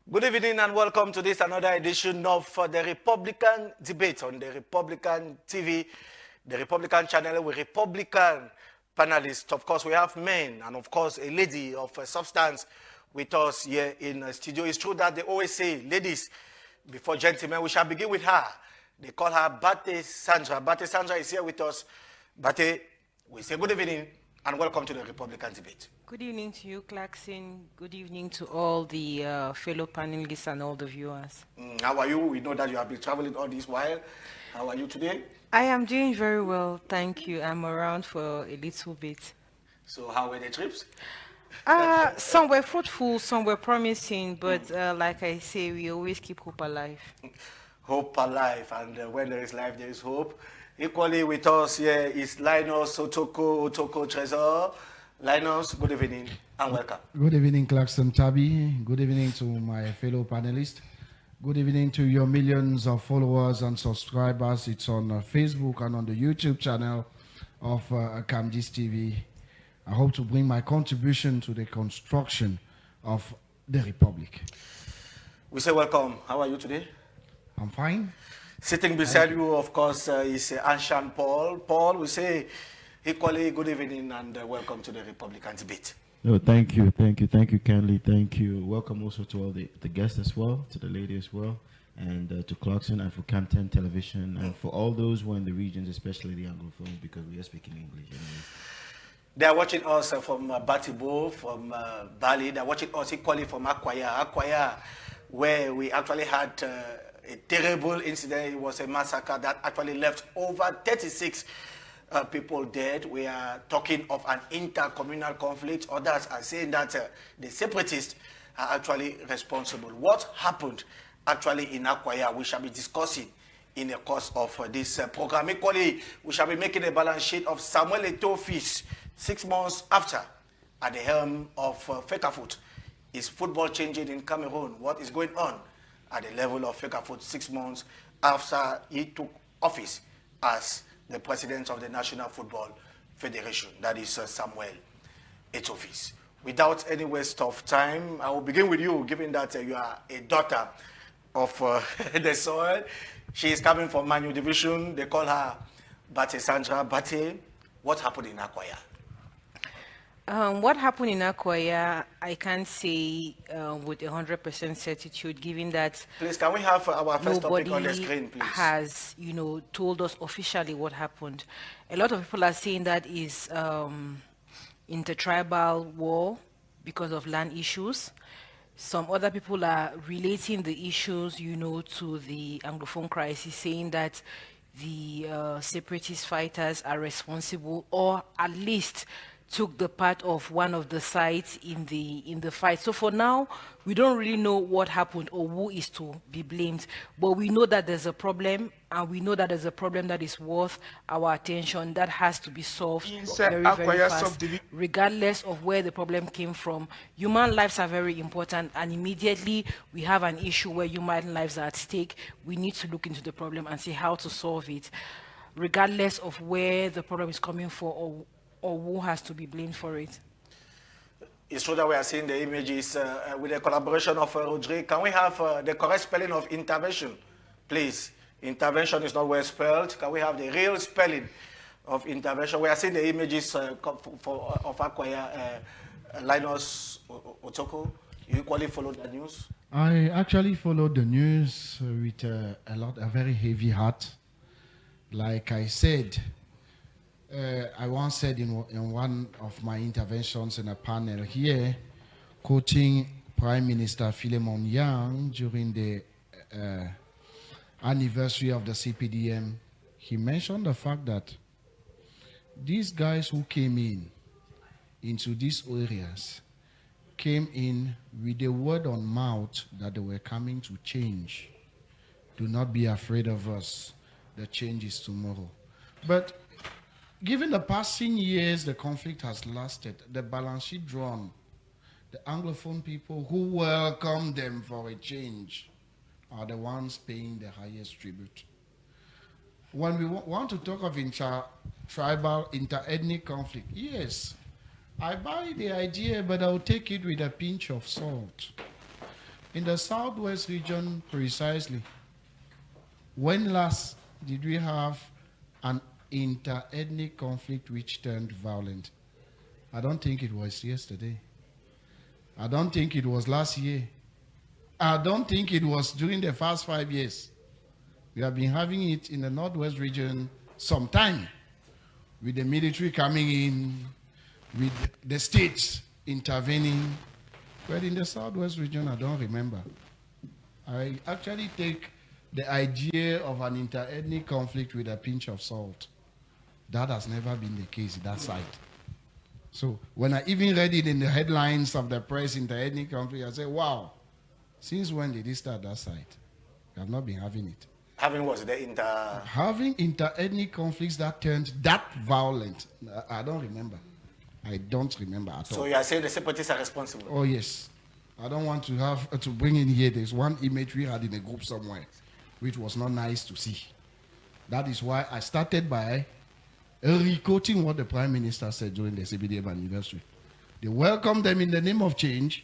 Good evening and welcome to this another edition of the Republican debate on the Republican TV, the Republican channel with Republican panelists. Of course, we have men and of course a lady of substance with us here in the studio. It's true that they always say ladies before gentlemen. We shall begin with her. They call her Bate Sandra. Bate Sandra is here with us. Bate, we say good evening and welcome to the Republican debate. Good evening to you, Clarkson. Good evening to all the fellow panelists and all the viewers. How are you? We know that you have been traveling all this while. How are you today? I am doing very well, thank you. I'm around for a little bit. So how were the trips? Some were fruitful, some were promising, but like I say, we always keep hope alive. Hope alive, and when there is life, there is hope. Equally with us here is Linus Otoko Trezor. Linus, good evening and welcome. Good evening, Clarkson Tabi. Good evening to my fellow panelists. Good evening to your millions of followers and subscribers. It's on Facebook and on the YouTube channel of Camdis TV. I hope to bring my contribution to the construction of the Republic. We say welcome. How are you today? I'm fine. Sitting beside you, of course, is Anshan Paul. Paul, we say equally good evening and welcome to the Republican debate. No, thank you, kindly, thank you. Welcome also to all the guests as well, to the lady as well, and to Clarkson and for Cam 10 Television, and for all those who are in the regions, especially the Anglophone, because we are speaking English. Anyway. They are watching us from Batibo, from Bali. They are watching us equally from Akwaya, where we actually had a terrible incident. It was a massacre that actually left over 36 people dead. We are talking of an intercommunal conflict. Others are saying that the separatists are actually responsible. What happened actually in Akwaya, we shall be discussing in the course of this program. Equally, we shall be making a balance sheet of Samuel Eto'o feast 6 months after at the helm of FECAFOOT. Is football changing in Cameroon? What is going on at the level of FECAFOOT 6 months after he took office as the president of the National Football Federation? That is Samuel Eto'o feast. Without any waste of time, I will begin with you, given that you are a daughter of the soil. She is coming from Manu Division. They call her Bate Sandra. Bate, what happened in Akwaya? What happened in Akwaya, I can't say with 100% certitude, given that Please, can we have our first topic on the screen, please? has, told us officially what happened. A lot of people are saying that is intertribal war because of land issues. Some other people are relating the issues, to the Anglophone crisis, saying that the separatist fighters are responsible, or at least took the part of one of the sides in the fight. So for now, we don't really know what happened or who is to be blamed, but we know that there's a problem, and we know that there's a problem that is worth our attention, that has to be solved very, very fast, regardless of where the problem came from. Human lives are very important, and immediately we have an issue where human lives are at stake. We need to look into the problem and see how to solve it, regardless of where the problem is coming from or who has to be blamed for it. It's true that we are seeing the images with the collaboration of Rodrigue. Can we have the correct spelling of intervention, please? Intervention is not well spelled. Can we have the real spelling of intervention? We are seeing the images of Akwaya. Linus Otoko, you equally followed the news? I actually followed the news with a very heavy heart. Like I said, I once said in one of my interventions in a panel here, quoting Prime Minister Philemon Yang during the anniversary of the CPDM, he mentioned the fact that these guys who came into these areas came in with the word on mouth that they were coming to change. Do not be afraid of us. The change is tomorrow. But given the passing years the conflict has lasted, the balance sheet drawn, the Anglophone people who welcome them for a change are the ones paying the highest tribute. When we want to talk of inter-tribal, inter-ethnic conflict, yes, I buy the idea, but I'll take it with a pinch of salt. In the southwest region, precisely, when last did we have an inter-ethnic conflict which turned violent? I don't think it was yesterday. I don't think it was last year. I don't think it was during the past 5 years. We have been having it in the northwest region sometime, with the military coming in, with the states intervening. But in the southwest region, I don't remember. I actually take the idea of an inter-ethnic conflict with a pinch of salt. That has never been the case in that side. So when I even read it in the headlines of the press, inter-ethnic conflict, I said, wow, since when did it start that side? We have not been having it. Having was the inter... Having inter-ethnic conflicts that turned that violent, I don't remember. I don't remember at all. So you are saying the separatists are responsible? Oh, yes. I don't want to have to bring in here. There's one image we had in a group somewhere, which was not nice to see. That is why I started by re-quoting what the Prime Minister said during the CBDM anniversary. They welcomed them in the name of change,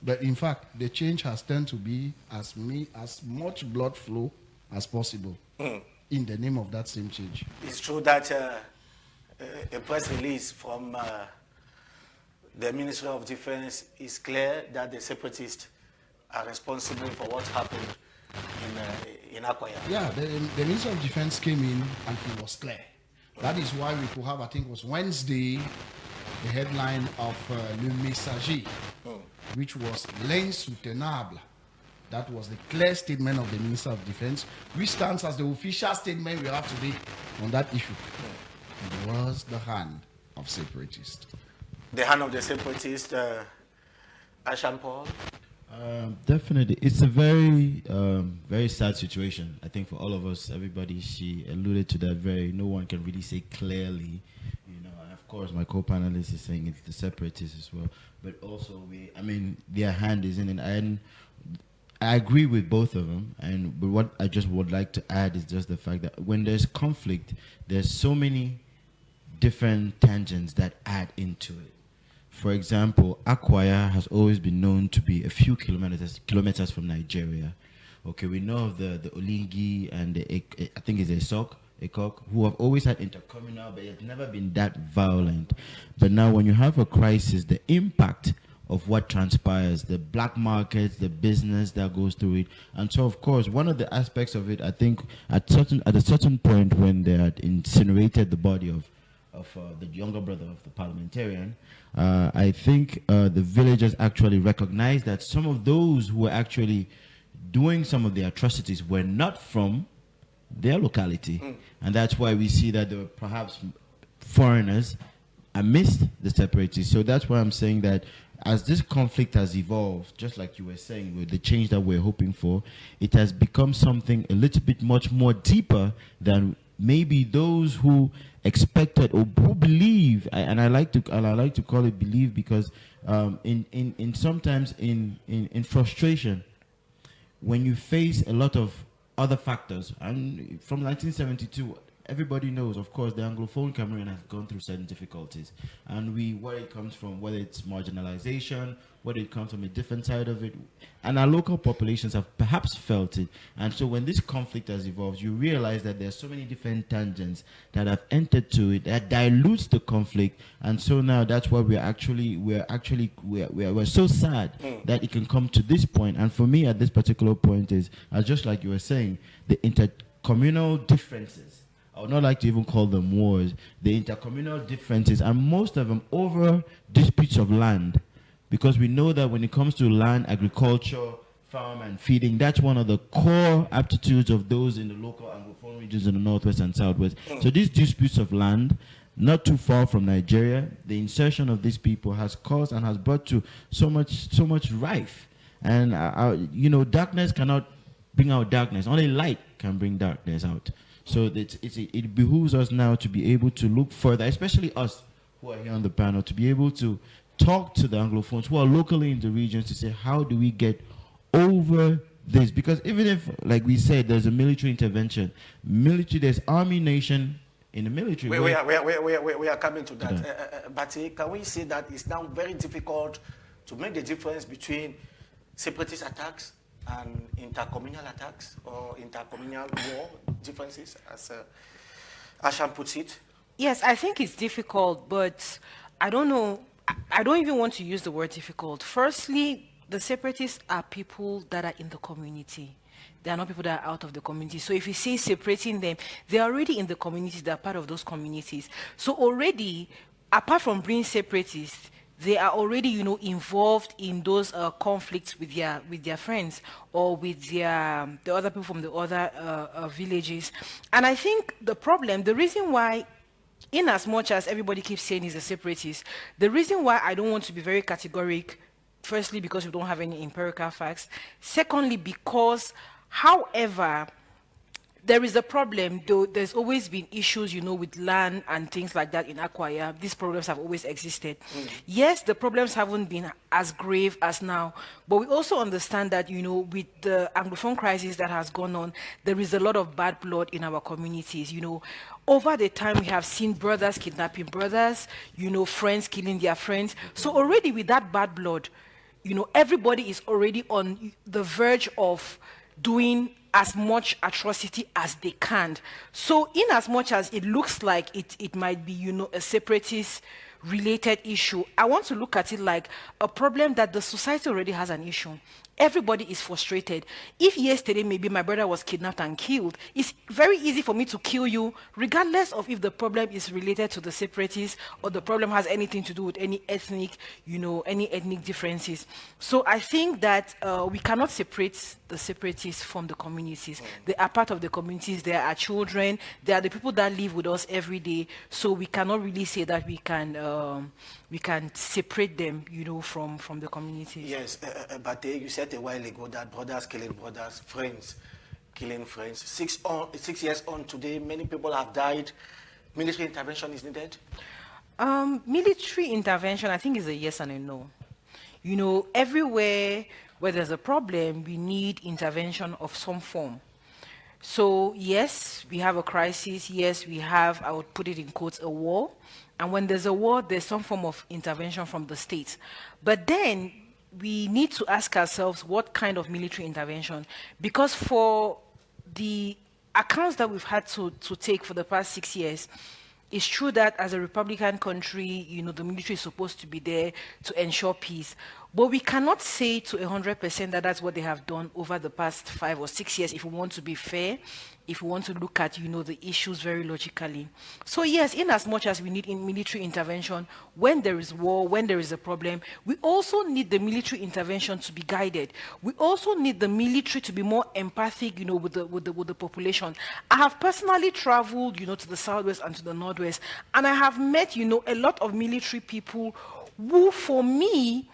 but in fact, the change has turned to be as much blood flow as possible in the name of that same change. It's true that a press release from the Ministry of Defense is clear that the separatists are responsible for what happened in Akwaya. Yeah, the Minister of Defense came in and he was clear. That is why we could have, I think it was Wednesday, the headline of Le Messager, which was l'insoutenable. That was the clear statement of the Minister of Defense, which stands as the official statement we have today on that issue. It was the hand of separatists. The hand of the separatists, Ashan Paul? Definitely. It's a very, very sad situation. I think for all of us, everybody, she alluded to that no one can really say clearly, and of course my co-panelist is saying it's the separatists as well, but also their hand is in it. And I agree with both of them, but what I just would like to add is just the fact that when there's conflict, there's so many different tangents that add into it. For example, Akwaya has always been known to be a few kilometers from Nigeria. Okay, we know of the Olingi and I think it's Eto'o, who have always had intercommunal, but it's never been that violent. But now when you have a crisis, the impact of what transpires, the black markets, the business that goes through it. And so, of course, one of the aspects of it, I think, at a certain point when they had incinerated the body of the younger brother of the parliamentarian, I think the villagers actually recognized that some of those who were actually doing some of the atrocities were not from their locality. And that's why we see that there were perhaps foreigners amidst the separatists. So that's why I'm saying that as this conflict has evolved, just like you were saying, with the change that we're hoping for, it has become something a little bit much more deeper than maybe those who expected or who believe, and I like to call it believe, because in sometimes in frustration, when you face a lot of other factors, and from 1972, everybody knows, of course, the Anglophone Cameroon has gone through certain difficulties, and where it comes from, whether it's marginalization, whether it comes from a different side of it, and our local populations have perhaps felt it. And so when this conflict has evolved, you realize that there's so many different tangents that have entered to it that dilutes the conflict. And so now that's why we're so sad that it can come to this point. And for me, at this particular point is, just like you were saying, the intercommunal differences. I would not like to even call them wars. The intercommunal differences, and most of them over disputes of land. Because we know that when it comes to land, agriculture, farm and feeding, that's one of the core aptitudes of those in the local Anglophone regions in the northwest and southwest. So these disputes of land, not too far from Nigeria, the insertion of these people has caused and has brought to so much rife. And darkness cannot bring out darkness. Only light can bring darkness out. So it behooves us now to be able to look further, especially us who are here on the panel, to be able to talk to the Anglophones who are locally in the regions to say, how do we get over this? Because even if, like we said, there's a military intervention, there's army nation in the military. We are coming to that. But can we say that it's now very difficult to make the difference between separatist attacks and intercommunal attacks or intercommunal war differences, as Asham puts it? Yes, I think it's difficult, but I don't know. I don't even want to use the word difficult. Firstly, the separatists are people that are in the community. They are not people that are out of the community. So if you say separating them, they're already in the communities. They're part of those communities. So already, apart from being separatists, they are already, involved in those conflicts with their friends or with the other people from the other villages. And I think the reason why, in as much as everybody keeps saying he's a separatist, the reason why I don't want to be very categoric, firstly, because we don't have any empirical facts. Secondly, because, however, there is a problem, though there's always been issues, with land and things like that in Akwaya. These problems have always existed. Yes, the problems haven't been as grave as now, but we also understand that, with the Anglophone crisis that has gone on, there is a lot of bad blood in our communities. Over the time, we have seen brothers kidnapping brothers, friends killing their friends. So already with that bad blood, everybody is already on the verge of doing as much atrocity as they can. So in as much as it looks like it might be, a separatist related issue, I want to look at it like a problem that the society already has an issue. Everybody is frustrated. If yesterday maybe my brother was kidnapped and killed, it's very easy for me to kill you, regardless of if the problem is related to the separatists or the problem has anything to do with any ethnic, any ethnic differences. So I think that we cannot separate the separatists from the communities. They are part of the communities. They are our children. They are the people that live with us every day. So we cannot really say that we can separate them, from the communities. Yes, but you said a while ago that brothers killing brothers, friends killing friends. 6 years on today, many people have died. Military intervention is needed? Military intervention, I think, is a yes and a no. Everywhere where there's a problem, we need intervention of some form. So yes, we have a crisis. Yes, we have, I would put it in quotes, a war. And when there's a war, there's some form of intervention from the state. But then we need to ask ourselves what kind of military intervention, because for the accounts that we've had to take for the past 6 years, it's true that as a Republican country, the military is supposed to be there to ensure peace. But we cannot say to 100% that that's what they have done over the past 5 or 6 years if we want to be fair, if we want to look at, the issues very logically. So yes, in as much as we need military intervention, when there is war, when there is a problem, we also need the military intervention to be guided. We also need the military to be more empathic, with the population. I have personally traveled, to the southwest and to the northwest, and I have met, a lot of military people who, for me,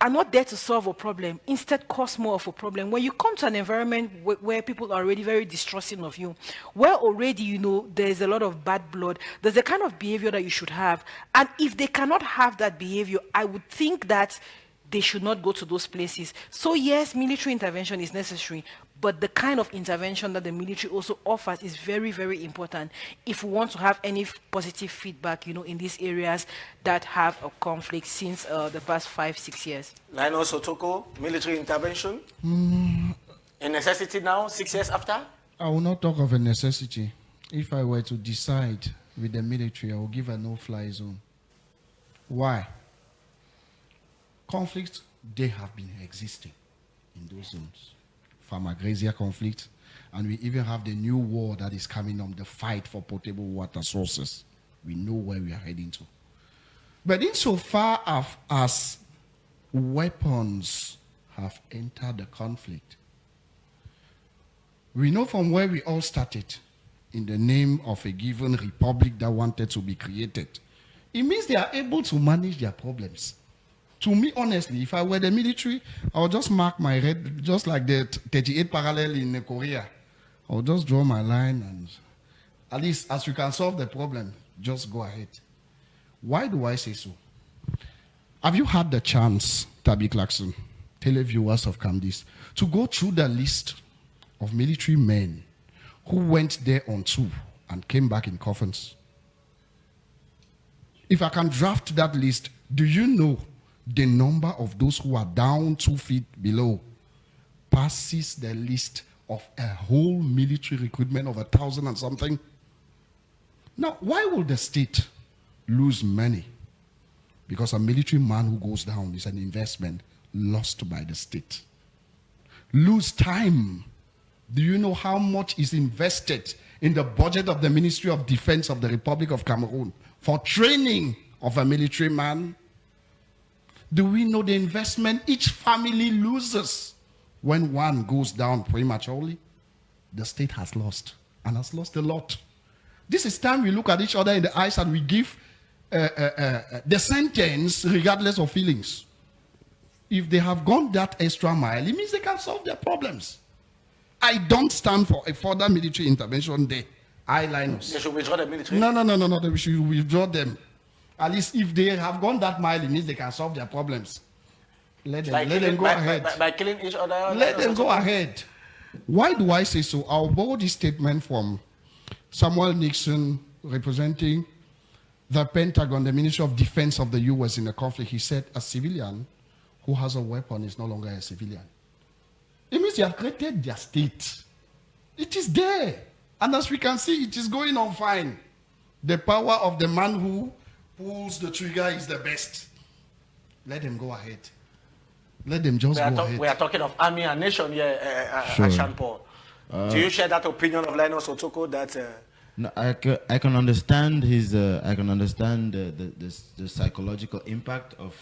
are not there to solve a problem, instead cause more of a problem. When you come to an environment where people are already very distrusting of you, where already, there's a lot of bad blood, there's a kind of behavior that you should have. And if they cannot have that behavior, I would think that they should not go to those places. So yes, military intervention is necessary, but the kind of intervention that the military also offers is very, very important if we want to have any positive feedback, in these areas that have a conflict since the past 5-6 years. Linus Otoko, military intervention? A necessity now, 6 years after? I will not talk of a necessity. If I were to decide with the military, I will give a no-fly zone. Why? Conflicts, they have been existing in those zones. Farmer-grazier conflict, and we even have the new war that is coming on, the fight for potable water sources. We know where we are heading to. But insofar as weapons have entered the conflict, we know from where we all started, in the name of a given republic that wanted to be created, it means they are able to manage their problems. To me, honestly, if I were the military, I would just mark my red, just like the 38 parallel in Korea. I would just draw my line, and at least as you can solve the problem, just go ahead. Why do I say so? Have you had the chance, Tabby Clarkson, televiewers of Camdis, to go through the list of military men who went there on tour and came back in coffins? If I can draft that list, do you know the number of those who are down 2 feet below passes the list of a whole military recruitment of 1,000 and something. Now, why will the state lose money? Because a military man who goes down is an investment lost by the state. Lose time. Do you know how much is invested in the budget of the Ministry of Defense of the Republic of Cameroon for training of a military man? Do we know the investment each family loses when one goes down prematurely? The state has lost, and has lost a lot. This is time we look at each other in the eyes and we give the sentence regardless of feelings. If they have gone that extra mile, it means they can solve their problems. I don't stand for a further military intervention there. Linus. They should withdraw the military? No. They should withdraw them. At least if they have gone that mile, it means they can solve their problems. Let them go ahead. By killing each other? Let them go ahead. Why do I say so? I'll borrow this statement from Samuel Nixon, representing the Pentagon, the Ministry of Defense of the U.S. in the conflict. He said, a civilian who has a weapon is no longer a civilian. It means they have created their state. It is there. And as we can see, it is going on fine. The power of the man who pulls the trigger is the best. Let them go ahead. Let them just go ahead. We are talking of army and nation here, Sure. Sean Paul. Do you share that opinion of Linus Eto'o that... No, I can understand his. I can understand the psychological impact of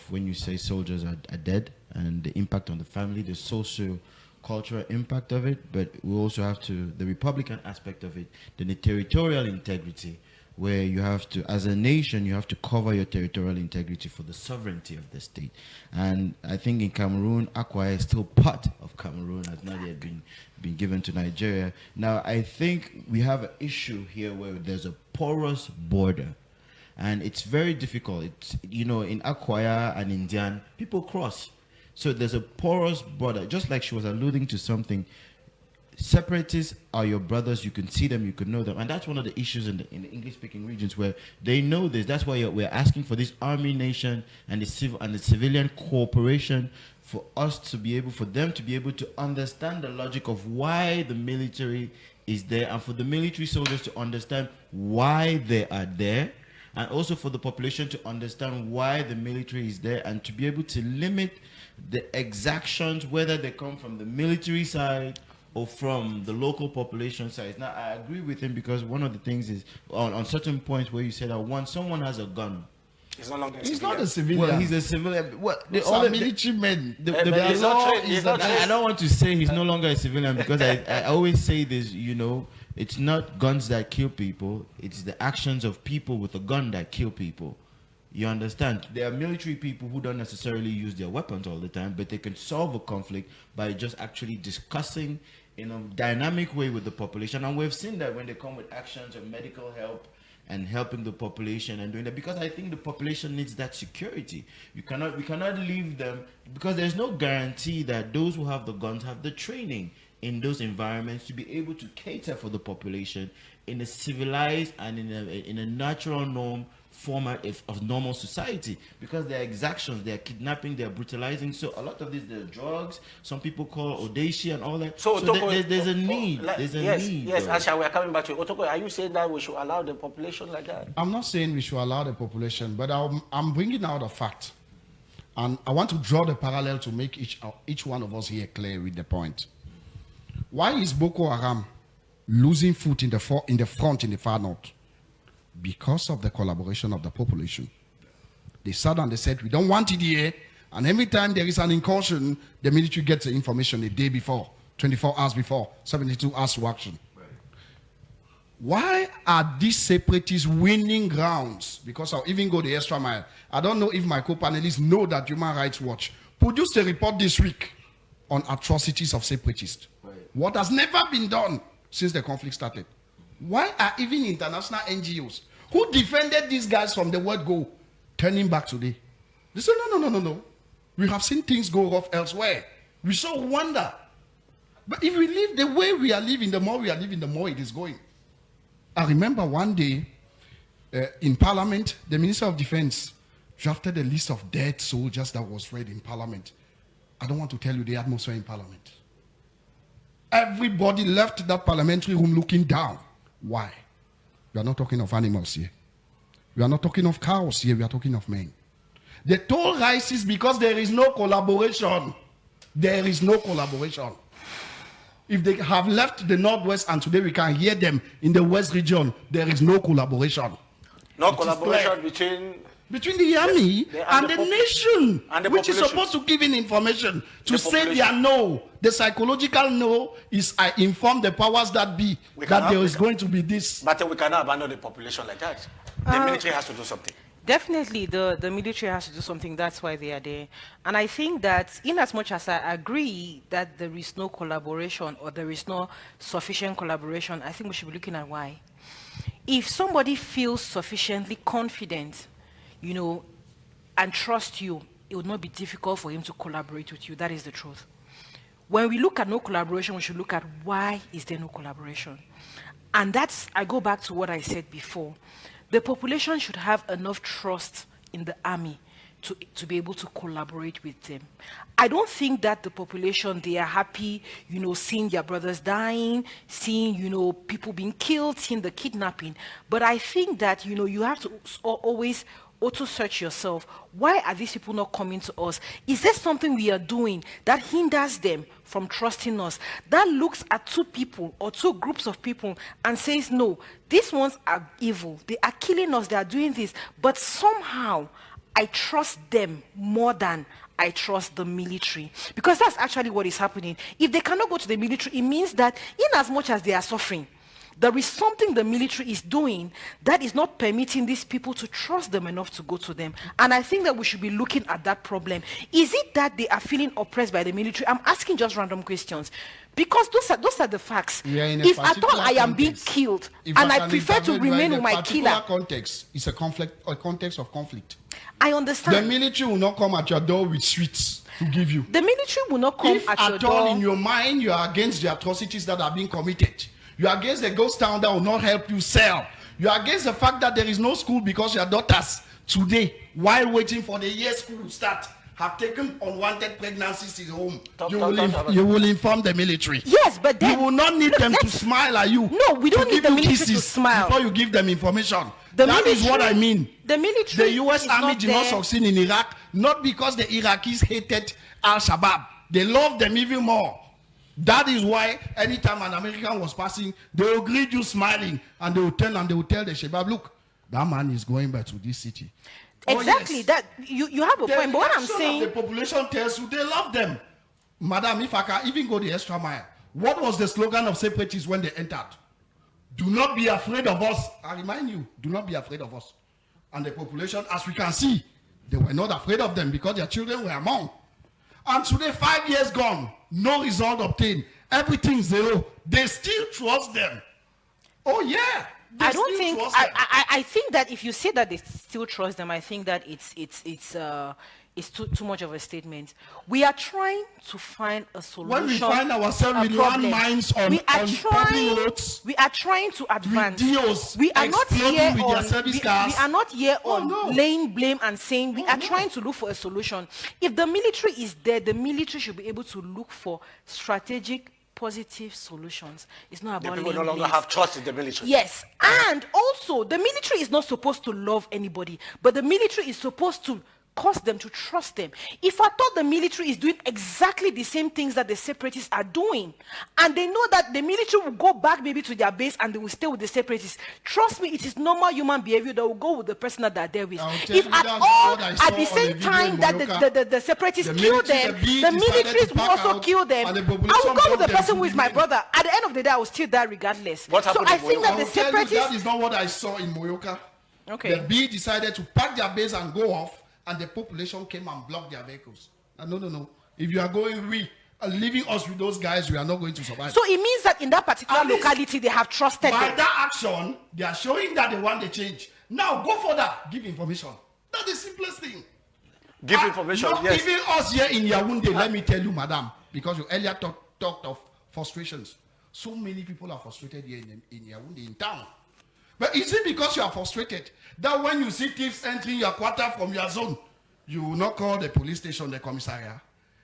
when you say soldiers are dead, and the impact on the family, the socio-cultural impact of it. But we also have to the Republican aspect of it, the territorial integrity, where you have to, as a nation, you have to cover your territorial integrity for the sovereignty of the state. And I think in Cameroon, Akwaya is still part of Cameroon, has not yet been given to Nigeria. Now, I think we have an issue here where there's a porous border. And it's very difficult. It's, in Akwaya and Indian, people cross. So there's a porous border. Just like she was alluding to something, separatists are your brothers. You can see them, you can know them. And that's one of the issues in the English-speaking regions where they know this. That's why we're asking for this army nation and the civilian cooperation for them to be able to understand the logic of why the military is there, and for the military soldiers to understand why they are there, and also for the population to understand why the military is there, and to be able to limit the exactions, whether they come from the military side or from the local population side. Now, I agree with him, because one of the things is on certain points where you said that once someone has a gun, he's no longer a He's civilian. not a civilian. well, he's a civilian. Well, All the military men. He's not trained. He's not trained. I don't want to say he's no longer a civilian, because I always say this, it's not guns that kill people, it's the actions of people with a gun that kill people. You understand? There are military people who don't necessarily use their weapons all the time, but they can solve a conflict by just actually discussing in a dynamic way with the population. And we've seen that when they come with actions of medical help and helping the population and doing that, because I think the population needs that security. We cannot leave them, because there's no guarantee that those who have the guns have the training in those environments to be able to cater for the population in a civilized and in a natural norm format of normal society, because there are exactions, they are kidnapping, they are brutalizing. So a lot of these, there are drugs, some people call Odeshi and all that. So there's a need. There's a need. Yes, Asha, we are coming back to you. Eto'o, are you saying that we should allow the population like that? I'm not saying we should allow the population, but I'm bringing out a fact. And I want to draw the parallel to make each one of us here clear with the point. Why is Boko Haram losing foot in the front in the far north? Because of the collaboration of the population. They sat and they said, we don't want it here. And every time there is an incursion, the military gets the information a day before, 24 hours before, 72 hours to action. Right. Why are these separatists winning grounds? Because I'll even go the extra mile. I don't know if my co-panelists know that Human Rights Watch produced a report this week on atrocities of separatists. Right. What has never been done since the conflict started. Why are even international NGOs who defended these guys from the word go turning back today? They say, no. We have seen things go off elsewhere. We so wonder. But if we live the way we are living, the more we are living, the more it is going. I remember one day in Parliament, the Minister of Defense drafted a list of dead soldiers that was read in Parliament. I don't want to tell you the atmosphere in Parliament. Everybody left that parliamentary room looking down. Why? We are not talking of animals here. We are not talking of cows here. We are talking of men. The toll rises because there is no collaboration. There is no collaboration. If they have left the Northwest and today we can hear them in the West region, there is no collaboration. No collaboration between the army and the nation, and the which is population. supposed to give in information to say population. their no. The psychological no is I inform the powers that be that there is going to be this. But we cannot abandon the population like that. The military has to do something. Definitely, the military has to do something. That's why they are there. And I think that in as much as I agree that there is no collaboration or there is no sufficient collaboration, I think we should be looking at why. If somebody feels sufficiently confident, you know, and trust you, it would not be difficult for him to collaborate with you. That is the truth. When we look at no collaboration, we should look at why is there no collaboration. And that's, I go back to what I said before. The population should have enough trust in the army to be able to collaborate with them. I don't think that the population, they are happy, you know, seeing their brothers dying, seeing, you know, people being killed, seeing the kidnapping. But I think that, you know, you have to always auto-search yourself. Why are these people not coming to us? Is there something we are doing that hinders them from trusting us? That looks at two people or two groups of people and says, no, these ones are evil. They are killing us. They are doing this. But somehow, I trust them more than I trust the military. Because that's actually what is happening. If they cannot go to the military, it means that in as much as they are suffering, there is something the military is doing that is not permitting these people to trust them enough to go to them. And I think that we should be looking at that problem. Is it that they are feeling oppressed by the military? I'm asking just random questions. Because those are the facts. If at all I am being killed and I prefer to remain with my killer. Context is a context of conflict. I understand. The military will not come at your door with sweets to give you. The military will not come at your door. If at all in your mind you are against the atrocities that are being committed, you are against the ghost town that will not help you sell. You are against the fact that there is no school because your daughters today, while waiting for the year school to start, have taken unwanted pregnancies in home. You will inform the military. Yes, but then... You will not need them to smile at you. No, we don't need the military to smile. Before you give them information. That is what I mean. The military The U.S. Army did not succeed in Iraq, not because the Iraqis hated Al-Shabaab. They loved them even more. That is why anytime an American was passing, they will greet you smiling and they will tell the Shabaab, look, that man is going back to this city. Exactly. That you have a point. But what I'm saying, the population tells you they love them. Madam, if I can even go the extra mile, what was the slogan of separatists when they entered? Do not be afraid of us. I remind you, do not be afraid of us. And the population, as we can see, they were not afraid of them because their children were among. And today, 5 years gone, no result obtained. Everything zero. They still trust them. Oh yeah. I don't think. I think that if you say that they still trust them, I think that it's too much of a statement. We are trying to find a solution. When we find ourselves with landmines on public roads, we are trying to advance. Videos we are not here with their service cars. We are not here on laying blame and saying we are trying to look for a solution. If the military is there, the military should be able to look for strategic, positive solutions. It's not about people no longer have trust in the military. Yes, and also the military is not supposed to love anybody, but the military is supposed to cause them to trust them. If I thought the military is doing exactly the same things that the separatists are doing, and they know that the military will go back maybe to their base and they will stay with the separatists, trust me, it is normal human behavior that will go with the person that they're there with. If at all, at the same time that the separatists kill them, the militaries will also kill them. I will go with the person who is my brother. At the end of the day, I will still die regardless. So I think that the separatists... That is not what I saw in Moyoka. Okay. The B decided to pack their base and go off, and the population came and blocked their vehicles. No. If you are going, leaving us with those guys, we are not going to survive. So it means that in that particular locality, they have trusted them. By that action, they are showing that they want the change. Now, go further. Give information. That's the simplest thing. Give information, not yes. Even us here in Yaoundé, let me tell you, madam, because you earlier talked of frustrations. So many people are frustrated here in Yaoundé, in town. But is it because you are frustrated that when you see thieves entering your quarter from your zone, you will not call the police station, the commissariat?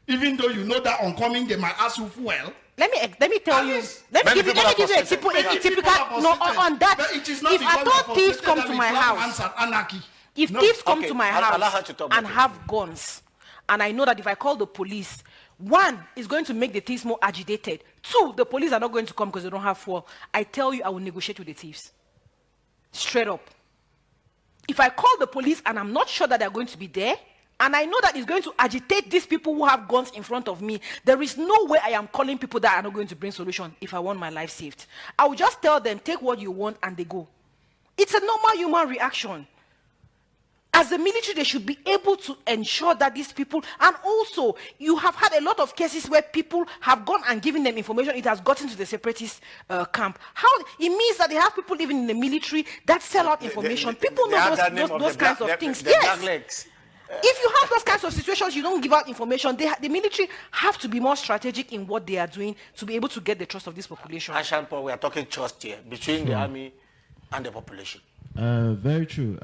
Even though you know that on coming they might ask you fuel. Let me tell you. Let me give you a typical no on that. But it is not if I thought thieves come to my house, if thieves come to my house and have guns, and I know that if I call the police, one is going to make the thieves more agitated. Two, the police are not going to come because they don't have fuel. I tell you, I will negotiate with the thieves. Straight up. If I call the police and I'm not sure that they're going to be there, and I know that it's going to agitate these people who have guns in front of me, there is no way I am calling people that are not going to bring solution if I want my life saved. I will just tell them, take what you want, and they go. It's a normal human reaction. As the military, they should be able to ensure that these people, and also, you have had a lot of cases where people have gone and given them information, it has gotten to the separatist camp. How it means that they have people living in the military that sell out information. People know those kinds of things. Yes. If you have those kinds of situations, you don't give out information. The military have to be more strategic in what they are doing to be able to get the trust of this population. Ashan Paul, we are talking trust here between the army and the population. Very true.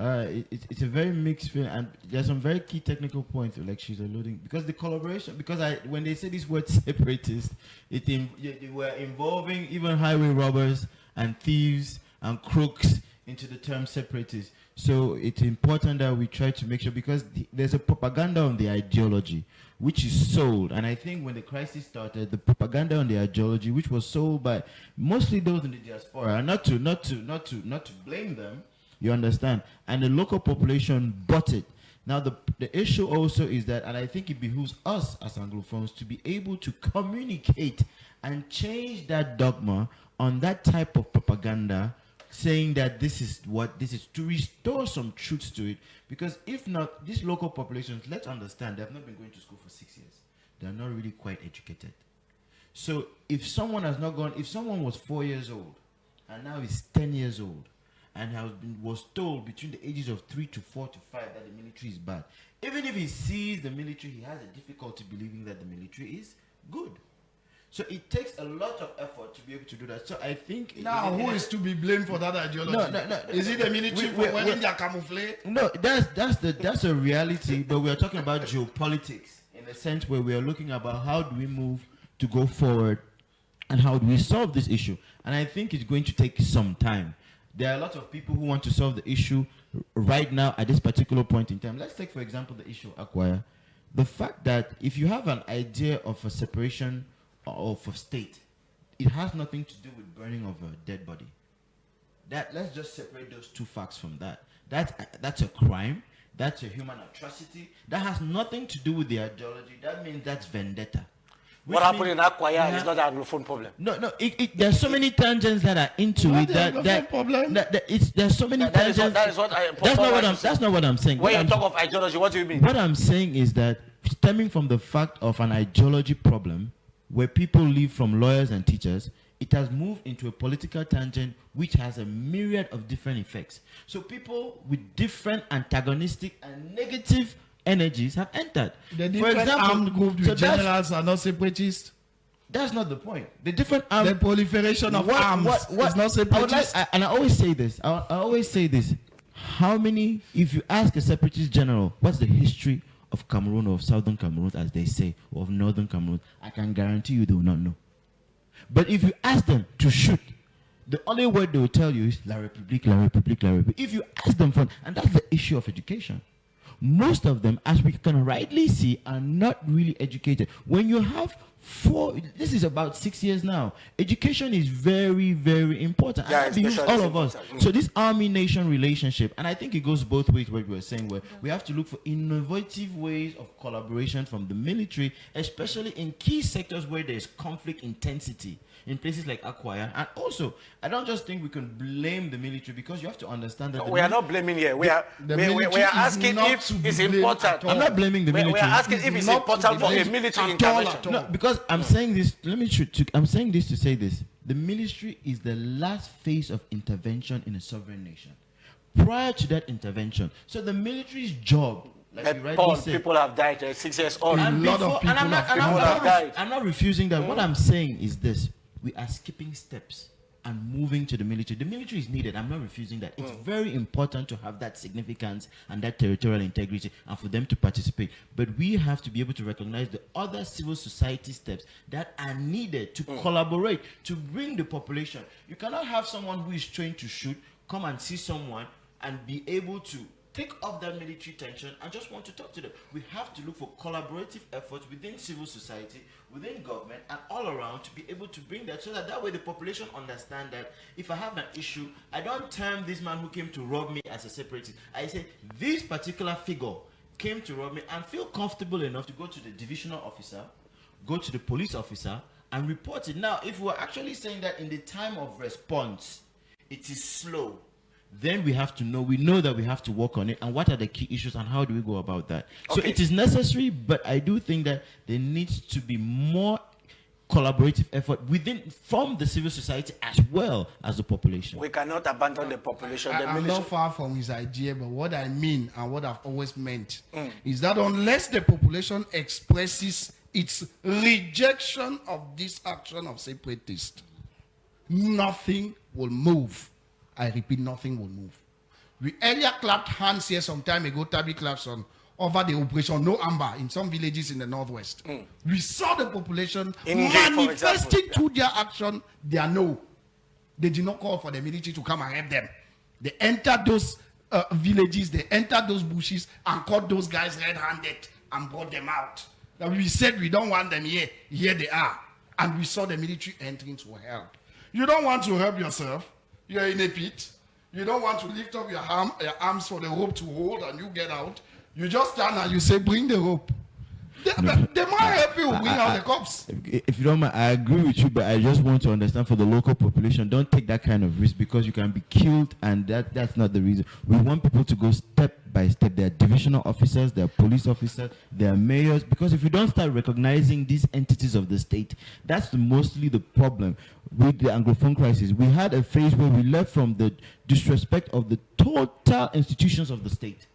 It's a very mixed feeling, and there's some very key technical points, like she's alluding, because the collaboration. Because when they say this word separatist, they were involving even highway robbers and thieves and crooks into the term separatist. So it's important that we try to make sure, because there's a propaganda on the ideology which is sold, and I think when the crisis started, the propaganda on the ideology which was sold by mostly those in the diaspora, and not to blame them, you understand, and the local population bought it. Now the issue also is that, and I think it behooves us as Anglophones to be able to communicate and change that dogma on that type of propaganda, saying that this is to restore some truths to it. Because if not, these local populations, let's understand, they have not been going to school for 6 years. They are not really quite educated. So if someone was 4 years old and now is 10 years old and was told between the ages of 3 to 4 to 5 that the military is bad, even if he sees the military, he has a difficulty believing that the military is good. So it takes a lot of effort to be able to do that. So I think now, who is to be blamed for that ideology? No. Is it the military for wearing their camouflage? No, that's a reality. But we are talking about geopolitics in a sense where we are looking about how do we move to go forward and how do we solve this issue. And I think it's going to take some time. There are a lot of people who want to solve the issue right now at this particular point in time. Let's take, for example, the issue of Akwaya. The fact that if you have an idea of a separation of a state, it has nothing to do with burning of a dead body. Let's just separate those two facts from that. That's a crime. That's a human atrocity. That has nothing to do with the ideology. That means that's vendetta. What happened in Akwaya is not an Anglophone problem. No. There's so many tangents that are into it. There's so many tangents. That's not what I'm saying. When you talk of ideology, what do you mean? What I'm saying is that stemming from the fact of an ideology problem, where people live from lawyers and teachers, it has moved into a political tangent which has a myriad of different effects. So people with different antagonistic and negative energies have entered. The different armed groups with generals are not separatists. That's not the point. The different armed... The proliferation of arms is not separatist. And I always say this. I always say this. How many... If you ask a separatist general, what's the history of Cameroon, or of southern Cameroon, as they say, or of northern Cameroon, I can guarantee you they will not know. But if you ask them to shoot, the only word they will tell you is La République, La République, La République. If you ask them for... And that's the issue of education. Most of them, as we can rightly see, are not really educated. When you have this is about 6 years now. Education is very, very important. Yeah, and all of us. So this army-nation relationship, and I think it goes both ways, what we were saying, where we have to look for innovative ways of collaboration from the military, especially in key sectors where there's conflict intensity, in places like Akwaya. And also, I don't just think we can blame the military, because you have to understand that... we are not blaming here. We are asking if it's important. I'm not blaming the military. We are asking if it's important for a military intervention. No, because I'm saying this, I'm saying this to say this. The military is the last phase of intervention in a sovereign nation. Prior to that intervention, so the military's job... people have died 6 years old. A lot of people have died. I'm not refusing that. What I'm saying is this. We are skipping steps and moving to the military. The military is needed. I'm not refusing that. It's very important to have that significance and that territorial integrity and for them to participate. But we have to be able to recognize the other civil society steps that are needed to collaborate, to bring the population. You cannot have someone who is trained to shoot come and see someone and be able to take off that military tension and just want to talk to them. We have to look for collaborative efforts within civil society, within government, and all around to be able to bring that so that way the population understand that if I have an issue, I don't term this man who came to rob me as a separatist. I say this particular figure came to rob me and feel comfortable enough to go to the divisional officer, go to the police officer, and report it. Now, if we're actually saying that in the time of response, it is slow, then we have to know, we know that we have to work on it, and what are the key issues and how do we go about that. Okay. So it is necessary, but I do think that there needs to be more collaborative effort from the civil society as well as the population. We cannot abandon the population. I'm not far from his idea, but what I mean and what I've always meant is that unless the population expresses its rejection of this action of separatists, nothing will move. I repeat, nothing will move. We earlier clapped hands here some time ago, Tabby Clarkson, over the operation No Amber in some villages in the northwest. We saw the population manifesting through their action their no. They did not call for the military to come and help them. They entered those villages, they entered those bushes and caught those guys red-handed and brought them out. Now we said we don't want them here. Here they are. And we saw the military entering to help. You don't want to help yourself. You're in a pit. You don't want to lift up your arms for the rope to hold and you get out. You just stand and you say, bring the rope. They might help you bring out the cops. If you don't mind, I agree with you, but I just want to understand for the local population, don't take that kind of risk because you can be killed, and that's not the reason. We want people to go step by step. There are divisional officers, there are police officers, there are mayors, because if you don't start recognizing these entities of the state, that's mostly the problem with the Anglophone crisis. We had a phase where we left from the disrespect of the total institutions of the state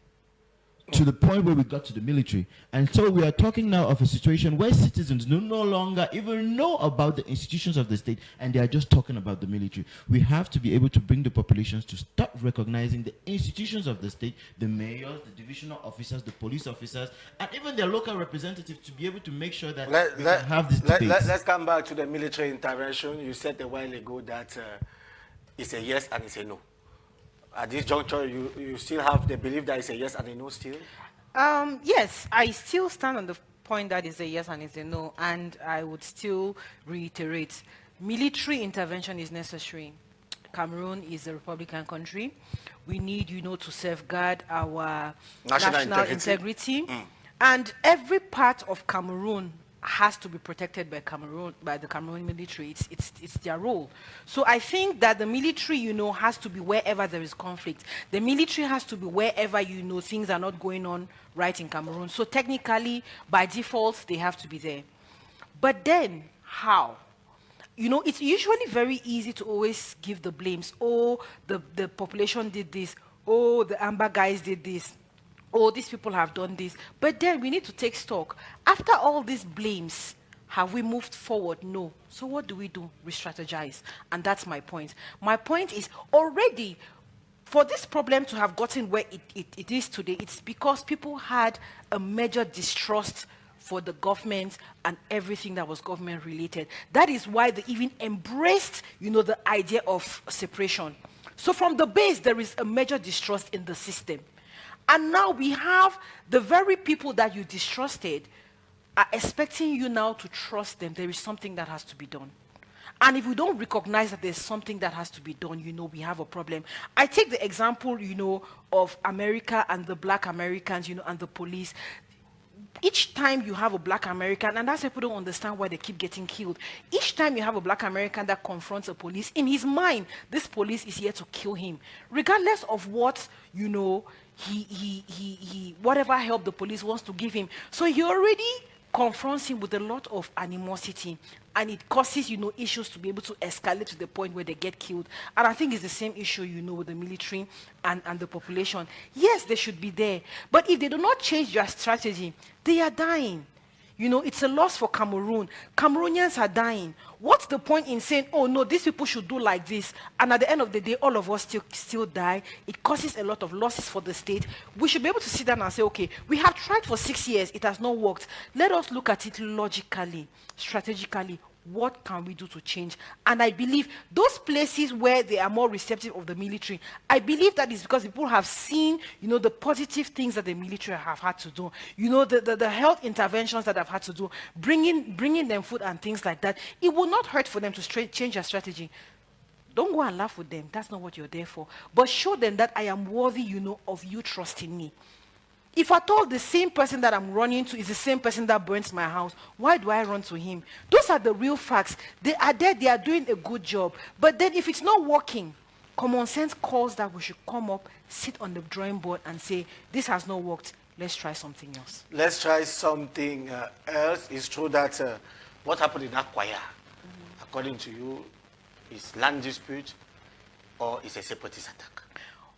to the point where we got to the military. And so we are talking now of a situation where citizens do no longer even know about the institutions of the state, and they are just talking about the military. We have to be able to bring the populations to start recognizing the institutions of the state, the mayors, the divisional officers, the police officers, and even their local representatives to be able to make sure that we can have this debate. Let's come back to the military intervention. You said a while ago that it's a yes and it's a no. At this juncture, you still have the belief that it's a yes and a no still? Yes, I still stand on the point that it's a yes and it's a no, and I would still reiterate, military intervention is necessary. Cameroon is a republican country. We need, to safeguard our national integrity. And every part of Cameroon has to be protected by the Cameroon military. It's their role. So I think that the military, has to be wherever there is conflict. The military has to be wherever, things are not going on right in Cameroon. So technically, by default, they have to be there. But then, how? It's usually very easy to always give the blames. Oh, the population did this. Oh, the Amber guys did this. Oh, these people have done this. But then we need to take stock. After all these blames, have we moved forward? No. So what do? We strategize. And that's my point. My point is already, for this problem to have gotten where it is today, it's because people had a major distrust for the government and everything that was government related. That is why they even embraced, the idea of separation. So from the base, there is a major distrust in the system. And now we have the very people that you distrusted are expecting you now to trust them. There is something that has to be done. And if we don't recognize that there's something that has to be done, we have a problem. I take the example, of America and the black Americans, and the police. Each time you have a black American, and that's why people don't understand why they keep getting killed. Each time you have a black American that confronts a police, in his mind, this police is here to kill him. Regardless of what, he whatever help the police wants to give him. So he already confronts him with a lot of animosity, and it causes, issues to be able to escalate to the point where they get killed. And I think it's the same issue, with the military and the population. Yes, they should be there. But if they do not change their strategy, they are dying. You know, it's a loss for Cameroon. Cameroonians are dying. What's the point in saying, oh no, these people should do like this, and at the end of the day, all of us still die? It causes a lot of losses for the state. We should be able to sit down and say, okay, we have tried for 6 years, it has not worked. Let us look at it logically, strategically. What can we do to change? And I believe those places where they are more receptive of the military, I believe that is because people have seen, you know, the positive things that the military have had to do. You know, the health interventions that they've had to do, bringing them food and things like that. It will not hurt for them to change their strategy. Don't go and laugh with them. That's not what you're there for. But show them that I am worthy, you know, of you trusting me. If I told the same person that I'm running to is the same person that burns my house, why do I run to him? Those are the real facts. They are there, they are doing a good job. But then if it's not working, common sense calls that we should come up, sit on the drawing board and say, this has not worked, let's try something else. Let's try something else. It's true that what happened in Akwaya, according to you, is land dispute or is a separatist attack?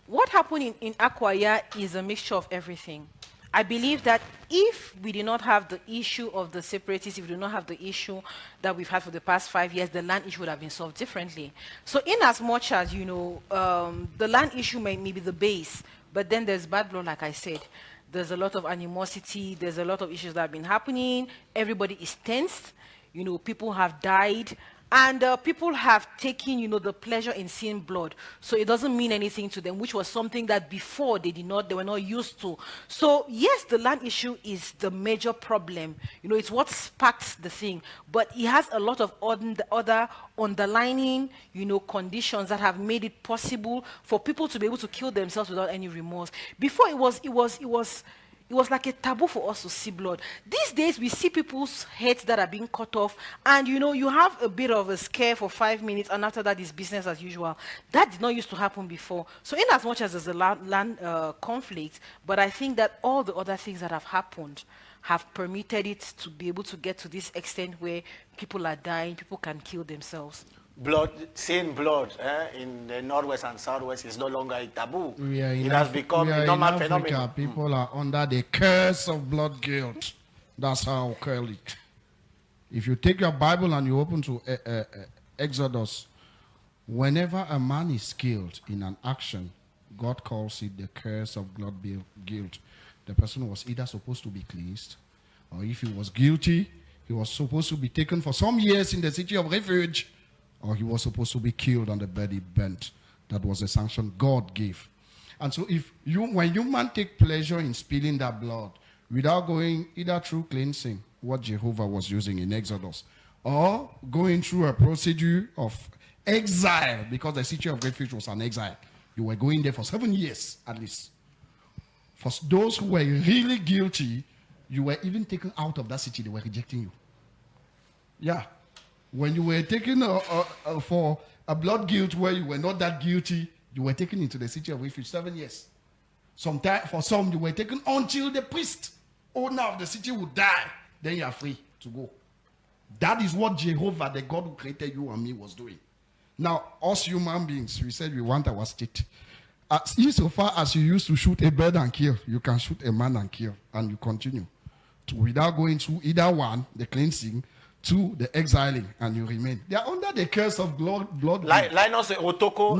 What happened in Akwaya is a mixture of everything. I believe that if we did not have the issue of the separatists, if we did not have the issue that we've had for the past 5 years, the land issue would have been solved differently. So in as much as, you know, the land issue may be the base, but then there's bad blood, like I said. There's a lot of animosity. There's a lot of issues that have been happening. Everybody is tensed. You know, people have died. And people have taken, you know, the pleasure in seeing blood. So it doesn't mean anything to them, which was something that before they were not used to. So yes, the land issue is the major problem. You know, it's what sparks the thing. But it has a lot of other underlining, you know, conditions that have made it possible for people to be able to kill themselves without any remorse. Before it was like a taboo for us to see blood. These days, we see people's heads that are being cut off, and you know, you have a bit of a scare for 5 minutes, and after that, it's business as usual. That did not used to happen before. So in as much as there's a land conflict, but I think that all the other things that have happened have permitted it to be able to get to this extent where people are dying, people can kill themselves. Blood, seeing blood in the northwest and southwest is no longer a taboo. It has become a normal phenomenon. People are under the curse of blood guilt. That's how I'll call it. If you take your Bible and you open to Exodus, whenever a man is killed in an action, God calls it the curse of blood guilt. The person was either supposed to be cleansed, or if he was guilty, he was supposed to be taken for some years in the city of refuge, or he was supposed to be killed and the body burnt. That was the sanction God gave. And so when human take pleasure in spilling that blood without going either through cleansing, what Jehovah was using in Exodus, or going through a procedure of exile, because the city of refuge was an exile. You were going there for 7 years at least. For those who were really guilty, you were even taken out of that city. They were rejecting you. Yeah. When you were taken for a blood guilt where you were not that guilty, you were taken into the city of refuge 7 years. For some, you were taken until the priest, owner of the city, would die. Then you are free to go. That is what Jehovah, the God who created you and me, was doing. Now, us human beings, we said we want our state. Insofar as you used to shoot a bird and kill, you can shoot a man and kill, and you continue. Without going through either one, the cleansing, to the exiling, and you remain. They are under the curse of blood. Linus Eto'o,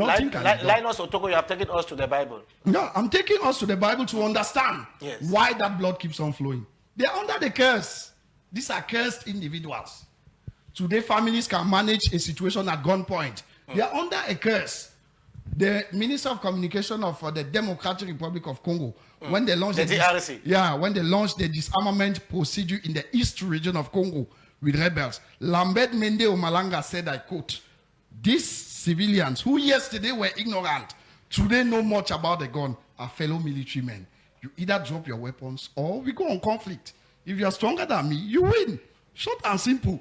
you have taken us to the Bible. No, I'm taking us to the Bible to understand why that blood keeps on flowing. They are under the curse. These are cursed individuals. Today, families can manage a situation at gunpoint. They are under a curse. The Minister of Communication of the Democratic Republic of Congo, when they launched when they launched the disarmament procedure in the east region of Congo with rebels, Lambert Mende Omalanga said, I quote, "These civilians who yesterday were ignorant, today know much about the gun, are fellow military men. You either drop your weapons or we go on conflict. If you are stronger than me, you win. Short and simple.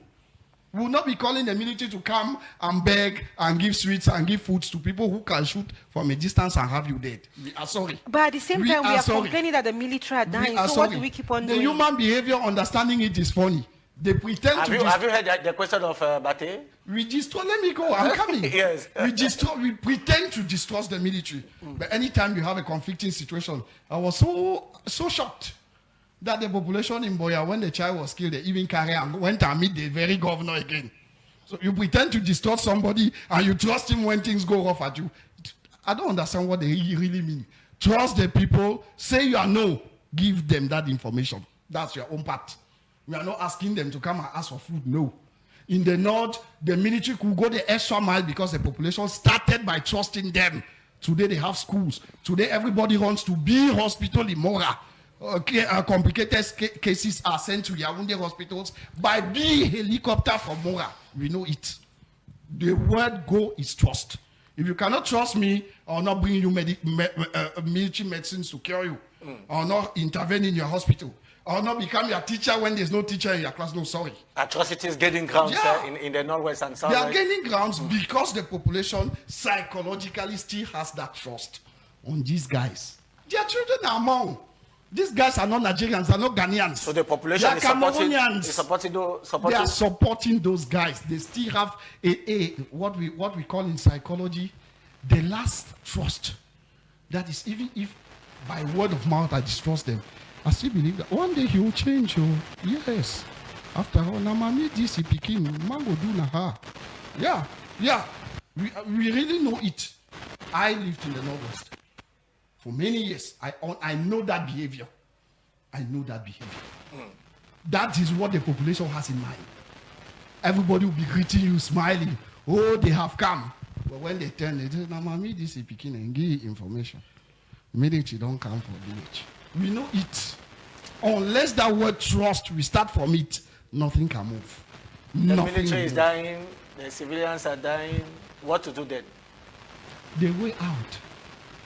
We will not be calling the military to come and beg and give sweets and give foods to people who can shoot from a distance and have you dead. We are sorry. But at the same time, we are complaining that the military are dying. So what do we keep on doing? The human behavior, understanding it is funny. They pretend have you heard the question of Bate? We destroy. Let me go. I'm coming. Yes. We pretend to distrust the military. But anytime you have a conflicting situation, I was so shocked that the population in Boya, when the child was killed, they even carry and went and meet the very governor again. So you pretend to distort somebody and you trust him when things go off at you. I don't understand what they really mean. Trust the people, say you are no, give them that information. That's your own part. We are not asking them to come and ask for food, no. In the north, the military could go the extra mile because the population started by trusting them. Today they have schools. Today everybody wants to be hospital in Mora. Complicated cases are sent to Yaoundé hospitals by B helicopter from Mora. We know it. The word go is trust. If you cannot trust me, I'll not bring you military medicines to cure you. I'll not intervene in your hospital. I'll not become your teacher when there's no teacher in your class. No, sorry. Atrocities gaining grounds in the northwest and southwest. They are gaining grounds because the population psychologically still has that trust on these guys. Their children are among. These guys are not Nigerians, they are not Ghanaians. So the population is supporting They are supporting those guys. They still have what we call in psychology the last trust. That is, even if by word of mouth I distrust them, I still believe that one day he will change. Oh, yes. After all, Namami this Peking, Mango do na ha. Yeah. We really know it. I lived in the Northwest for many years. I know that behavior. That is what the population has in mind. Everybody will be greeting you, smiling. Oh, they have come. But when they turn, they say, Namami this Peking and give information. Military don't come for village. We know it. Unless that word trust, we start from it, nothing can move. The military is dying, the civilians are dying. What to do then? The way out,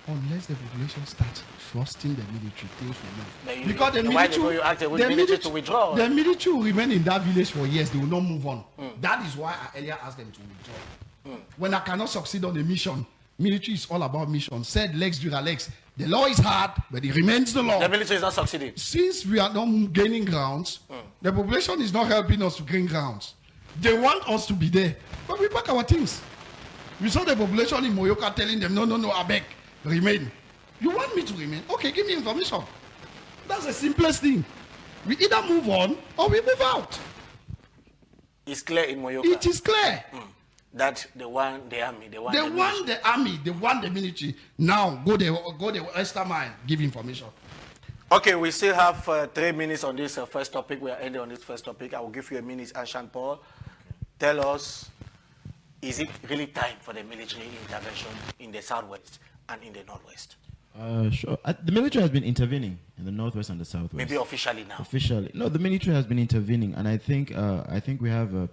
unless the population starts trusting the military, things will move. Because the military to withdraw. The military will remain in that village for years, they will not move on. That is why I earlier asked them to withdraw. When I cannot succeed on a mission, military is all about mission. Said legs, dura legs. The law is hard, but it remains the law. The military is not succeeding. Since we are not gaining grounds, the population is not helping us to gain grounds. They want us to be there, but we pack our things. We saw the population in Moyoka telling them, no, I beg, remain. You want me to remain? Okay, give me information. That's the simplest thing. We either move on or we move out. It's clear in Moyoka. It is clear. That the army, the military. Now go the extra mile, give information. Okay, we still have 3 minutes on this first topic. We are ending on this first topic. I will give you a minute, Anshan Paul. Tell us, is it really time for the military intervention in the southwest and in the northwest? Sure. The military has been intervening in the northwest and the southwest. Maybe officially now. Officially, no. The military has been intervening, and I think we have a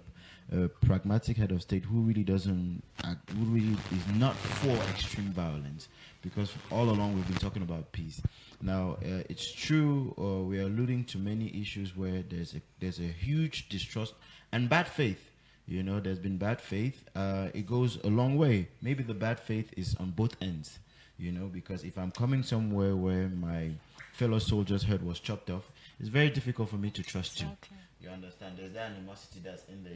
pragmatic head of state who really doesn't act, who really is not for extreme violence, because all along we've been talking about peace. Now it's true, we are alluding to many issues where there's a huge distrust and bad faith. You know, there's been bad faith. It goes a long way. Maybe the bad faith is on both ends. You know, because if I'm coming somewhere where my fellow soldiers' head was chopped off, it's very difficult for me to trust you. You understand? There's that animosity that's in there.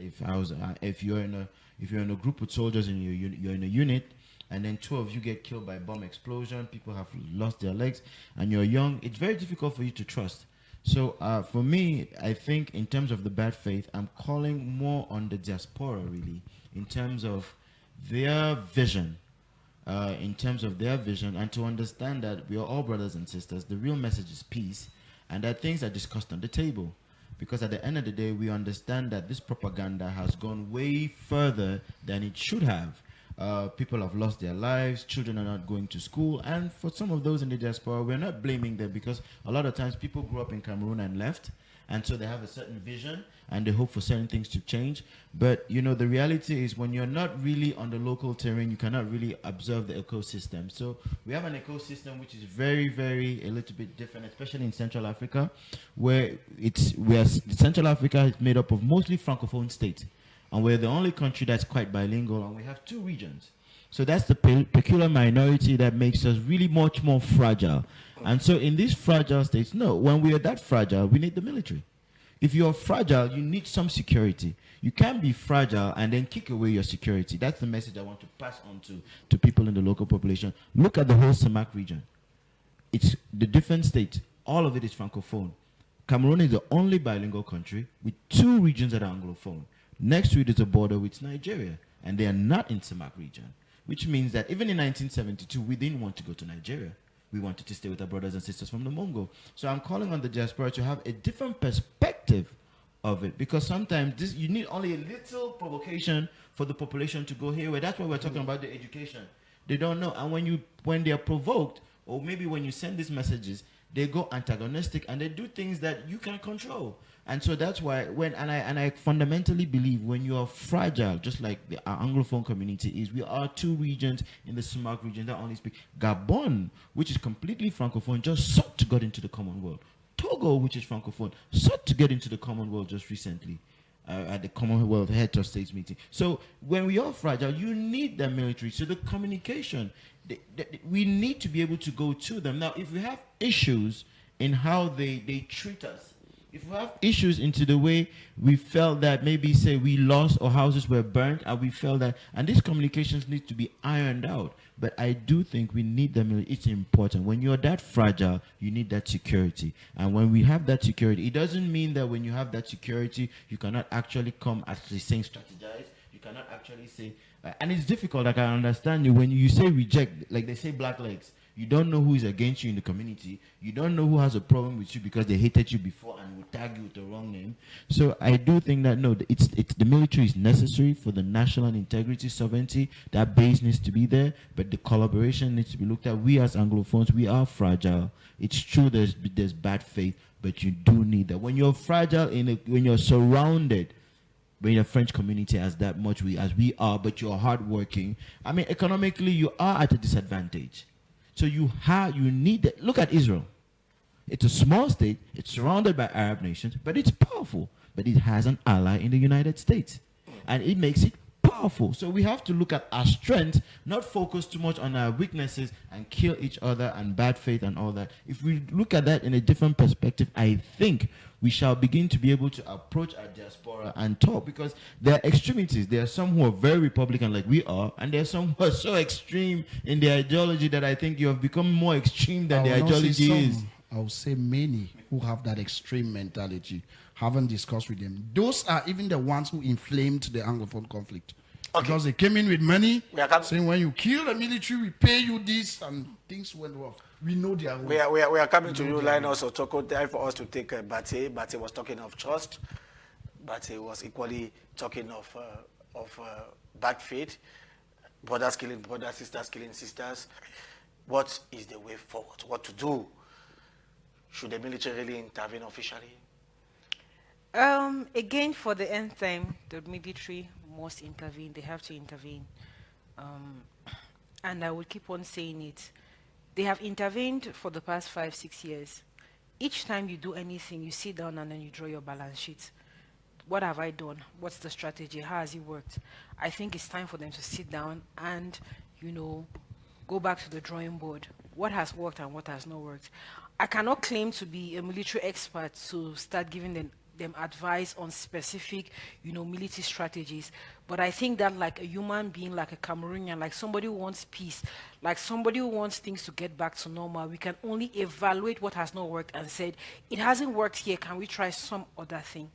If you're in a group with soldiers and you're in a unit, and then 2 of you get killed by a bomb explosion, people have lost their legs, and you're young, it's very difficult for you to trust. So for me, I think in terms of the bad faith, I'm calling more on the diaspora really, in terms of their vision. And to understand that we are all brothers and sisters. The real message is peace, and that things are discussed on the table. Because at the end of the day, we understand that this propaganda has gone way further than it should have. People have lost their lives, children are not going to school, and for some of those in the diaspora, we're not blaming them, because a lot of times people grew up in Cameroon and left, and so they have a certain vision and they hope for certain things to change. But you know, the reality is when you're not really on the local terrain, you cannot really observe the ecosystem. So we have an ecosystem which is very, very a little bit different, especially in Central Africa, where Central Africa is made up of mostly Francophone states, and we're the only country that's quite bilingual, and we have 2 regions. So that's the peculiar minority that makes us really much more fragile. And so in these fragile states, when we are that fragile, we need the military. If you're fragile, you need some security. You can't be fragile and then kick away your security. That's the message I want to pass on to people in the local population. Look at the whole Samak region. It's the different states. All of it is Francophone. Cameroon is the only bilingual country with 2 regions that are Anglophone. Next to it is a border with Nigeria, and they are not in Samak region, which means that even in 1972, we didn't want to go to Nigeria. We wanted to stay with our brothers and sisters from the Mongo. So I'm calling on the diaspora to have a different perspective of it, because sometimes you need only a little provocation for the population to go here. That's why we're talking about the education. They don't know, and when they are provoked, or maybe when you send these messages, they go antagonistic and they do things that you can't control. And so that's why I fundamentally believe when you are fragile, just like our Anglophone community is, we are 2 regions in the Sumac region that only speak. Gabon, which is completely Francophone, just sought to get into the Commonwealth. Togo, which is Francophone, sought to get into the Commonwealth just recently at the Commonwealth Heads of States meeting. So when we are fragile, you need the military. So the communication, we need to be able to go to them. Now, if we have issues in how they treat us, if we have issues into the way we felt that maybe say we lost or houses were burnt, and we felt that, and these communications need to be ironed out. But I do think we need them. It's important. When you're that fragile, you need that security. And when we have that security, it doesn't mean that when you have that security, you cannot actually come actually saying strategize. You cannot actually say, and it's difficult. Like, I understand you when you say reject, like they say black legs. You don't know who is against you in the community. You don't know who has a problem with you because they hated you before and will tag you with the wrong name. So I do think that, no, it's the military is necessary for the national integrity, sovereignty. That base needs to be there, but the collaboration needs to be looked at. We as Anglophones, we are fragile. It's true there's bad faith, but you do need that. When you're fragile, when you're surrounded when the French community as that much as we are, but you're hardworking, I mean, economically, you are at a disadvantage. So you need that. Look at Israel. It's a small state. It's surrounded by Arab nations, but it's powerful. But it has an ally in the United States, and it makes it powerful. So we have to look at our strengths, not focus too much on our weaknesses and kill each other and bad faith and all that. If we look at that in a different perspective, I think we shall begin to be able to approach our diaspora and talk, because there are extremities. There are some who are very Republican like we are, and there are some who are so extreme in their ideology that I think you have become more extreme than the ideology is. I would say many who have that extreme mentality. Haven't discussed with them. Those are even the ones who inflamed the Anglophone conflict. Okay. Because they came in with money, saying when you kill the military, we pay you this, and things went wrong. We know they are. We are coming to you, Linus Otoko. Time for us to take Bate. Bate was talking of trust. Bate was equally talking of bad faith, brothers killing brothers, sisters killing sisters. What is the way forward? What to do? Should the military really intervene officially? Again, for the end time, the military must intervene. They have to intervene. And I will keep on saying it. They have intervened for the past 5-6 years. Each time you do anything, you sit down and then you draw your balance sheet. What have I done? What's the strategy? How has it worked? I think it's time for them to sit down and, go back to the drawing board. What has worked and what has not worked? I cannot claim to be a military expert to start giving them advice on specific, military strategies. But I think that like a human being, like a Cameroonian, like somebody who wants peace, like somebody who wants things to get back to normal, we can only evaluate what has not worked and said, it hasn't worked here, can we try some other thing?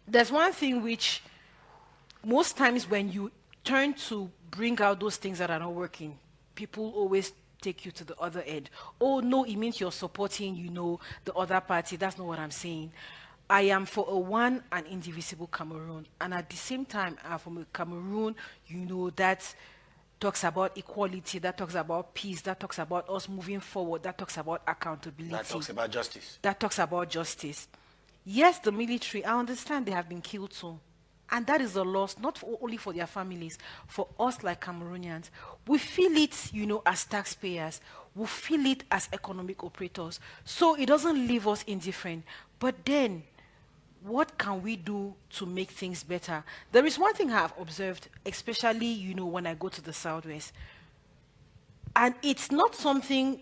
There's one thing which most times when you turn to bring out those things that are not working, people always take you to the other end. Oh no, it means you're supporting, the other party. That's not what I'm saying. I am for a one and indivisible Cameroon, and at the same time, I'm from a Cameroon, that talks about equality, that talks about peace, that talks about us moving forward, that talks about accountability. That talks about justice. That talks about justice. Yes, the military, I understand they have been killed too. And that is a loss, not only for their families, for us like Cameroonians. We feel it, as taxpayers. We feel it as economic operators. So it doesn't leave us indifferent. But then, what can we do to make things better? There is one thing I have observed, especially, when I go to the Southwest. And it's not something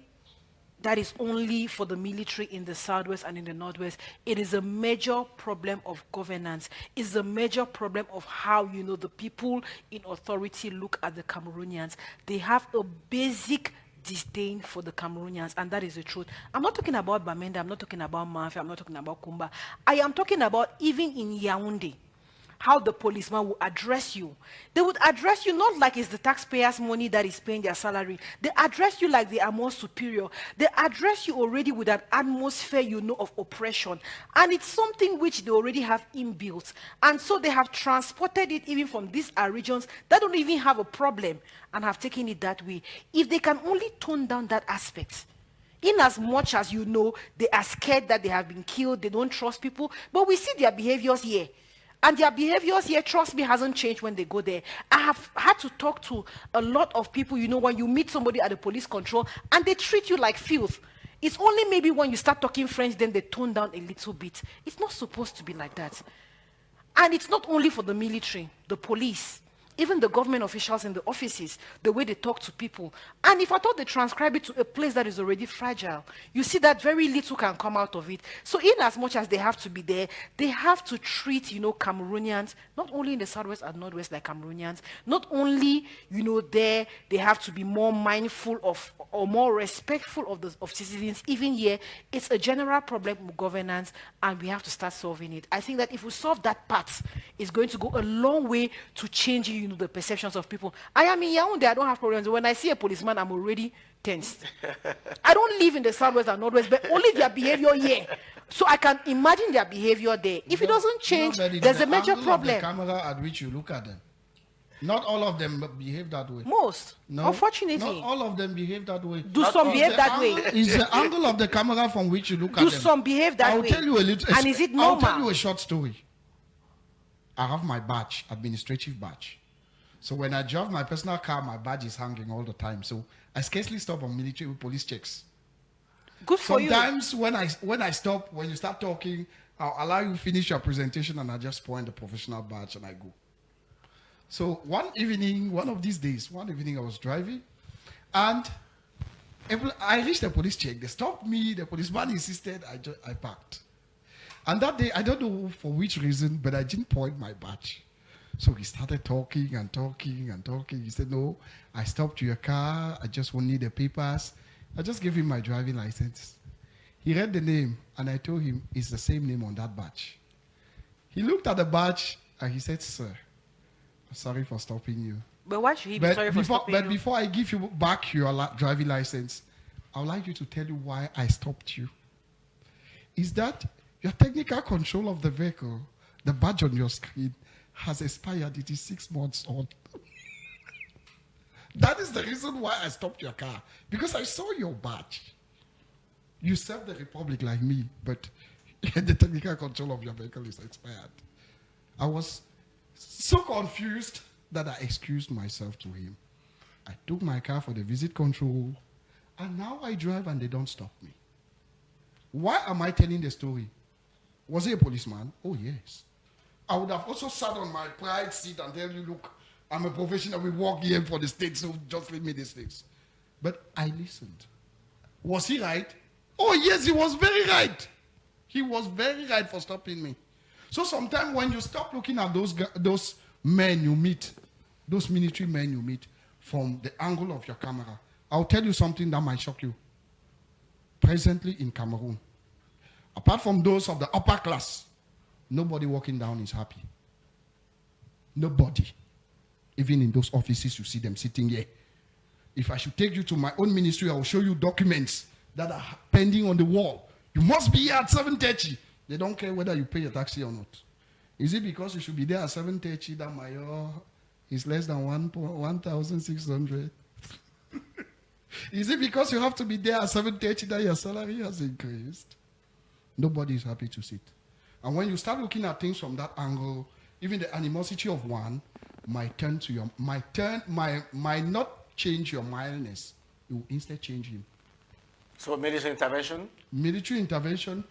that is only for the military in the Southwest and in the Northwest. It is a major problem of governance. It's a major problem of how, the people in authority look at the Cameroonians. They have a basic disdain for the Cameroonians, and that is the truth. I'm not talking about Bamenda, I'm not talking about Mafia, I'm not talking about Kumba. I am talking about even in Yaoundé, how the policeman will address you. They would address you not like it's the taxpayers' money that is paying their salary. They address you like they are more superior. They address you already with an atmosphere, you know, of oppression. And it's something which they already have inbuilt. And so they have transported it even from these regions that don't even have a problem and have taken it that way. If they can only tone down that aspect, in as much as, you know, they are scared that they have been killed, they don't trust people, but we see their behaviors here. And their behaviors here, trust me, hasn't changed when they go there. I have had to talk to a lot of people, you know, when you meet somebody at the police control and they treat you like filth. It's only maybe when you start talking French, then they tone down a little bit. It's not supposed to be like that. And it's not only for the military, the police, even the government officials in the offices, the way they talk to people. And if I thought they transcribe it to a place that is already fragile, you see that very little can come out of it. So in as much as they have to be there, they have to treat, you know, Cameroonians, not only in the southwest and northwest like Cameroonians, not only, you know, there, they have to be more mindful of, or more respectful of citizens. Even here, it's a general problem with governance, and we have to start solving it. I think that if we solve that part, it's going to go a long way to changing, you know, the perceptions of people. I am in Yaoundé, I don't have problems. When I see a policeman, I'm already tensed. I don't live in the southwest and northwest, but only their behavior here. So I can imagine their behavior there. If it doesn't change, there's a major problem. The camera at which you look at them. Not all of them behave that way. Most. No, unfortunately. Not all of them behave that way. Do some behave that way? It's the angle of the camera from which you look at them. Do some behave that way? I'll tell you a little. And is it normal? I'll tell you a short story. I have my badge, administrative badge. So when I drive my personal car, my badge is hanging all the time. So I scarcely stop on military police checks. Good for you. Sometimes when I stop, when you start talking, I'll allow you finish your presentation and I just point the professional badge and I go. So one evening I was driving and I reached the police check. They stopped me. The policeman insisted I parked. And that day, I don't know for which reason, but I didn't point my badge. So he started talking and talking and talking. He said, no, I stopped your car. I just won't need the papers. I just gave him my driving license. He read the name, and I told him it's the same name on that badge. He looked at the badge, and he said, sir, I'm sorry for stopping you. But why should he be sorry for stopping you? But before I give you back your driving license, I would like you to tell you why I stopped you. Is that your technical control of the vehicle, the badge on your screen, has expired. It is 6 months old. That is the reason why I stopped your car. Because I saw your badge. You serve the Republic like me, but the technical control of your vehicle is expired. I was so confused that I excused myself to him. I took my car for the visit control, and now I drive and they don't stop me. Why am I telling the story? Was he a policeman? Oh, yes. I would have also sat on my pride seat and tell you, look, I'm a professional. We work here for the state, so just leave me the states. But I listened. Was he right? Oh, yes, he was very right. He was very right for stopping me. So sometimes when you stop looking at those men you meet, those military men you meet from the angle of your camera, I'll tell you something that might shock you. Presently in Cameroon, apart from those of the upper class, nobody walking down is happy. Nobody. Even in those offices, you see them sitting here. If I should take you to my own ministry, I will show you documents that are pending on the wall. You must be here at 7:30. They don't care whether you pay your taxi or not. Is it because you should be there at 7:30 that my is less than 1,600? Is it because you have to be there at 7:30 that your salary has increased? Nobody is happy to sit. And when you start looking at things from that angle, even the animosity of one might not change your mildness. It will instead change him. So military intervention? Military intervention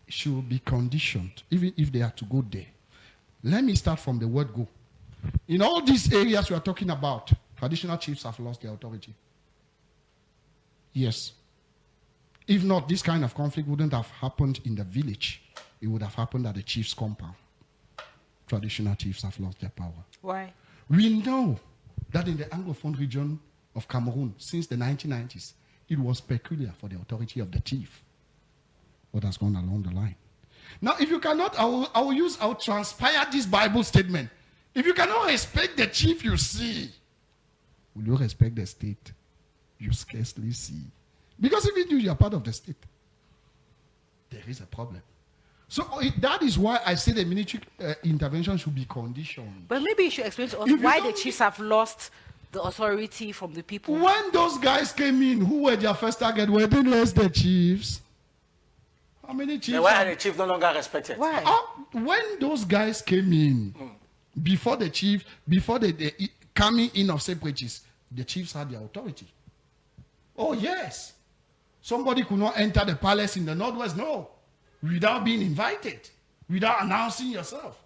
should be conditioned, even if they are to go there. Let me start from the word go. In all these areas we are talking about, traditional chiefs have lost their authority. Yes. If not, this kind of conflict wouldn't have happened in the village. It would have happened at the chief's compound. Traditional chiefs have lost their power. Why? We know that in the Anglophone region of Cameroon, since the 1990s, it was peculiar for the authority of the chief. What has gone along the line? Now, if you cannot, I'll transpire this Bible statement. If you cannot respect the chief you see, will you respect the state you scarcely see? Because if you are part of the state, there is a problem. So that is why I say the military intervention should be conditioned. But maybe you should explain to us why the chiefs have lost the authority from the people. When those guys came in, who were their first target? Were they less the chiefs? How many chiefs? Why are the chiefs no longer respected? Why? When those guys came in, before the coming in of separatists, the chiefs had their authority. Oh yes. Somebody could not enter the palace in the northwest, no, without being invited, without announcing yourself.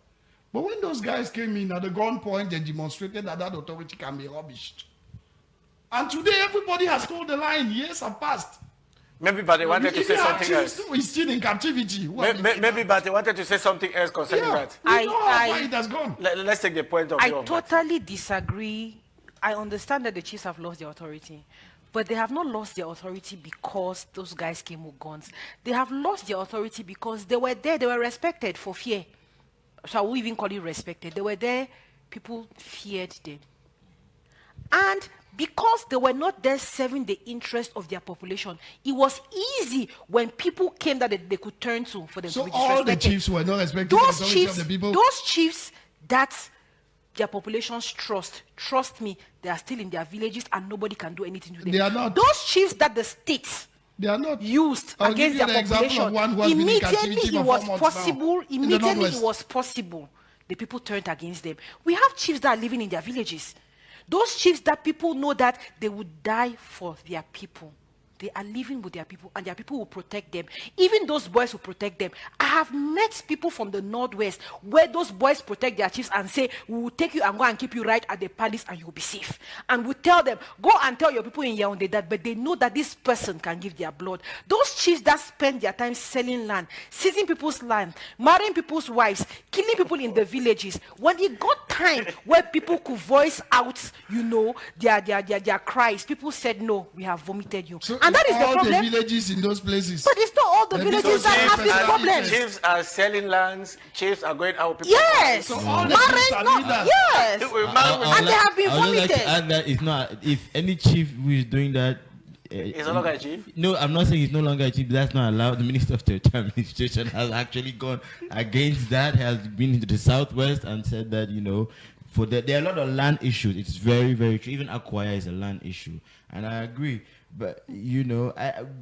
But when those guys came in at the gunpoint, they demonstrated that authority can be rubbished. And today everybody has told the line, years have passed. Maybe, but they wanted to say something else. He's still in captivity. Maybe, but they wanted to say something else concerning that. Why it has gone. Let's take the point of view. I totally disagree. I understand that the chiefs have lost their authority. But they have not lost their authority because those guys came with guns. They have lost their authority because they were there, they were respected for fear. Shall we even call it respected? They were there, people feared them. And because they were not there serving the interest of their population, it was easy when people came that they could turn to for them to be disrespected. So all the chiefs were not respecting the authority of the people? Those chiefs that their populations trust me, they are still in their villages and nobody can do anything to them. They are not. Those chiefs that the states used against their population, immediately it was possible, the people turned against them. We have chiefs that are living in their villages. Those chiefs that people know that they would die for their people. They are living with their people and their people will protect them. Even those boys will protect them. I have met people from the northwest where those boys protect their chiefs and say, we will take you and go and keep you right at the palace and you will be safe. And we tell them, go and tell your people in Yaoundé that, but they know that this person can give their blood. Those chiefs that spend their time selling land, seizing people's land, marrying people's wives, killing people in the villages, when it got time where people could voice out, their cries, people said, no, we have vomited you. So and that is the problem. All the villages in those places. But it's not all the villages that have this problem. Chiefs are selling lands. Chiefs are going out. People yes. So all the yes. And they have been vomited. Like to add that it's not. If any chief who is doing that, it's no longer a chief. No, I'm not saying it's no longer a chief. That's not allowed. The Minister of Territorial Administration has actually gone against that. Has been into the southwest and said that there are a lot of land issues. It's very, very true. Even Akwaya is a land issue, and I agree. But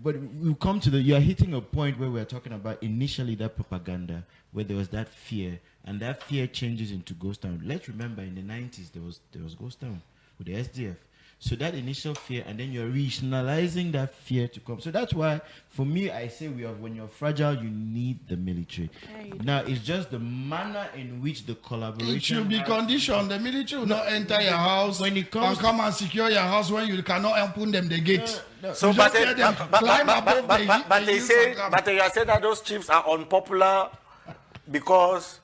but we come to you are hitting a point where we're talking about initially that propaganda, where there was that fear, and that fear changes into ghost town. Let's remember in the 90s there was ghost town with the SDF. So that initial fear, and then you're regionalizing that fear to come. So that's why, for me, I say when you're fragile, you need the military. Now, it's just the manner in which the collaboration... It should be conditioned. The military will not enter your house and come and secure your house when you cannot open them the gates. So, but you are saying that those chiefs are unpopular because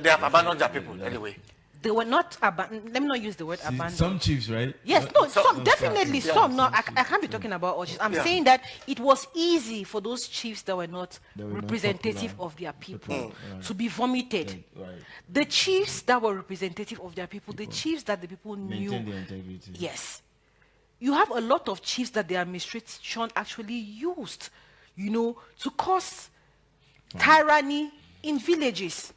they have abandoned their people anyway. They were not abandoned. Let me not use the word abandoned. Some chiefs, right? Yes, no, some definitely some. No, I can't be talking about all chiefs. I'm saying that it was easy for those chiefs that were not representative of their people to be vomited. Right. The chiefs that were representative of their people, the chiefs that the people knew. Maintain their integrity. Yes. You have a lot of chiefs that the administration actually used, to cause tyranny in villages.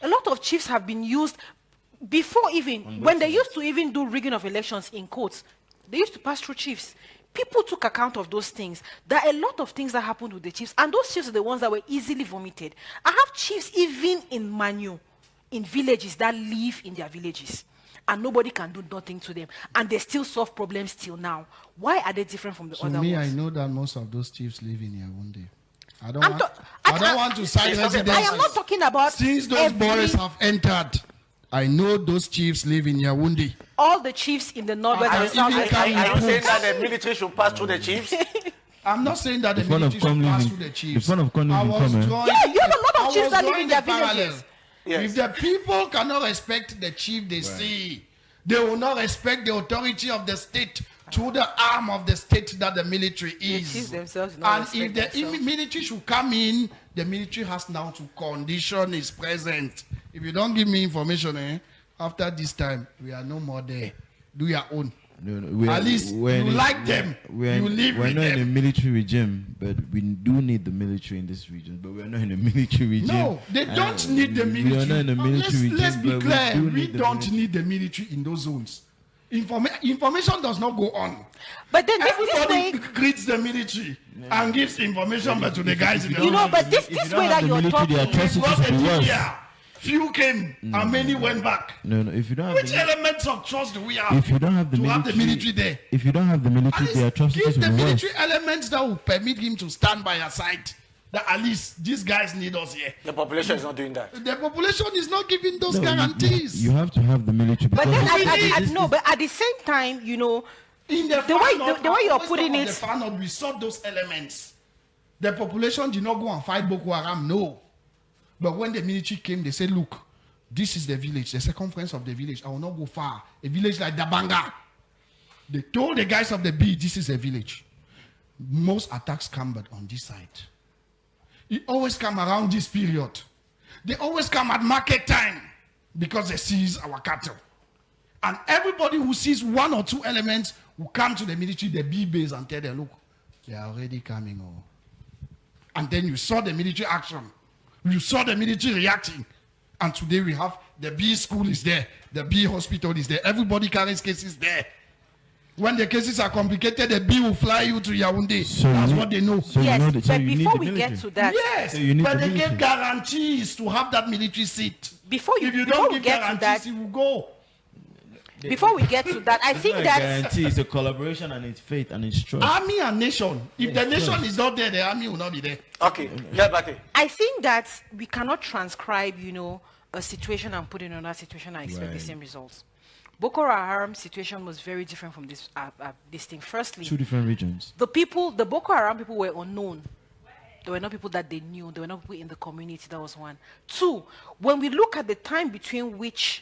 A lot of chiefs have been used before when they used to even do rigging of elections in courts. They used to pass through chiefs. People took account of those things. There are a lot of things that happened with the chiefs, and those chiefs are the ones that were easily vomited. I have chiefs even in Manu, in villages that live in their villages, and nobody can do nothing to them, and they still solve problems till now. Why are they different from the other ones? I know that most of those chiefs live in Yaoundé. I don't want to cite residents. I am not talking about since those boys have entered. I know those chiefs live in Yaoundé. All the chiefs in the northwest and south. Are you saying that the military should pass through the chiefs? I'm not saying that the military should pass through the chiefs. The fun of Kmer. You have a lot of chiefs that live in their villages. Yes. If the people cannot respect the chief they see, they will not respect the authority of the state to the arm of the state that the military is. chiefs themselves do not And if respect the themselves. military should come in, the military has now to condition its presence. If you don't give me information, after this time, we are no more there. Do your own. No, At least you like them. You live we're with not in a them. military regime, but we do need the military in this region. But we're not in a military regime. No, they don't need the military. We are not in a military regime. Let's be but clear. do We need the don't military. need the military in those zones. Information does not go on. But then this Everybody way, greets the military and gives information but to the guys in the you know, house. but this If you this don't way have that the you're military, the talking, atrocities It was a will be worse. year. Few came and many went back. No, if you don't have Which the, elements of trust do we have if you don't have the to military, have the military there? if you don't have the At military, least the atrocities give the will be worse. military elements that will permit him to stand by your side. That at least these guys need us here. The population is not doing that. The population is not giving those No, guarantees. you have to have the military. but because then no, but at the same time, you know, In the the way- far north, the way you're always putting top of it- the far north, we saw those elements. The population did not go and fight Boko Haram, no. But when the military came, they said, look, this is the village, the circumference of the village. I will not go far. A village like Dabanga. They told the guys of the B, this is a village. Most attacks come but on this side. It always come around this period. They always come at market time because they seize our cattle. And everybody who sees one or two elements will come to the military, the B base, and tell them, look, they are already coming. Oh. And then you saw the military action. You saw the military reacting. And today we have the B school is there. The B hospital is there. Everybody carries cases there. When the cases are complicated, the B will fly you to Yaoundé. So That's you what need- they know. so you yes. know that- so But you need before the we get military. to that, Yes, So you need but the they military. give guarantees to have that military seat. before If you before don't we give get to guarantees, that, he will go. before we get to that, I It's think not a that guarantee. It's a collaboration and it's faith and it's trust. Army and nation. If the nation trust. is not there, the army will not be there. Okay, yeah, Bati. I think that we cannot transcribe, you know, a situation and put it in another situation and expect the Right. same results. Boko Haram situation was very different from this thing. Firstly, Two different regions. the Boko Haram people were unknown. They were not people that they knew. They were not people in the community. That was one. Two, when we look at the time between which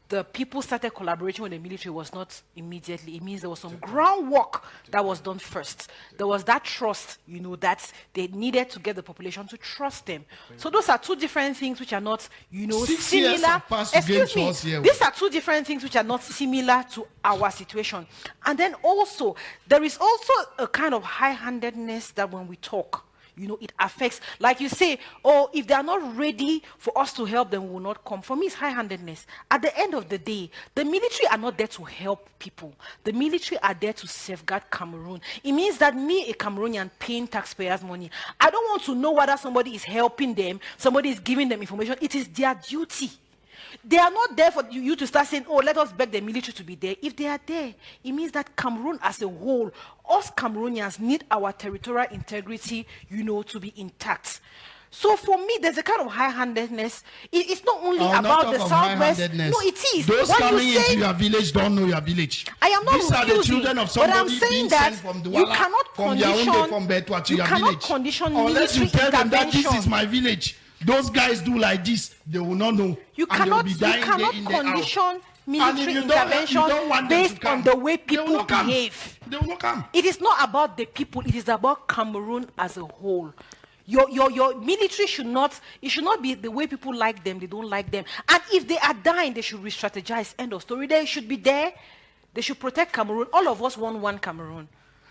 the people started collaborating with the military was not immediately. It means there was some groundwork that was done first. There was that trust, you know, that they needed to get the population to trust them. So those are two different things which are not, you know, 6 years similar. have passed Excuse against me. us here. These are two different things which are not similar to our situation. And then also, there is also a kind of high-handedness that when we talk, you know, it affects, like you say, oh, if they are not ready for us to help them, we will not come. For me, it's high-handedness. At the end of the day, the military are not there to help people. The military are there to safeguard Cameroon. It means that me, a Cameroonian, paying taxpayers' money, I don't want to know whether somebody is helping them, somebody is giving them information. It is their duty. They are not there for you to start saying, oh, let us beg the military to be there. If they are there, it means that Cameroon as a whole, us Cameroonians need our territorial integrity, you know, to be intact. So for me, there's a kind of high-handedness. It's not only I'll not about talk the of Southwest. high-handedness. No, it is. Those What coming you say, into your village don't know your village. I am not These are the refusing, children of but I'm somebody saying being that sent from you Douala, cannot from condition, Yaoundé, from Betua to you your cannot village. condition Unless you military tell them that this intervention. is my village. Those guys do like this, they will not know. You and they will cannot, be you dying day cannot in, day out. condition And if military you don't intervention want them to based come, on the way they will people not come. behave. They will not come. It is not about the people, it is about Cameroon as a whole. Your military should not be the way people like them, they don't like them. And if they are dying, they should re-strategize. End of story. They should be there. They should protect Cameroon. All of us want one Cameroon.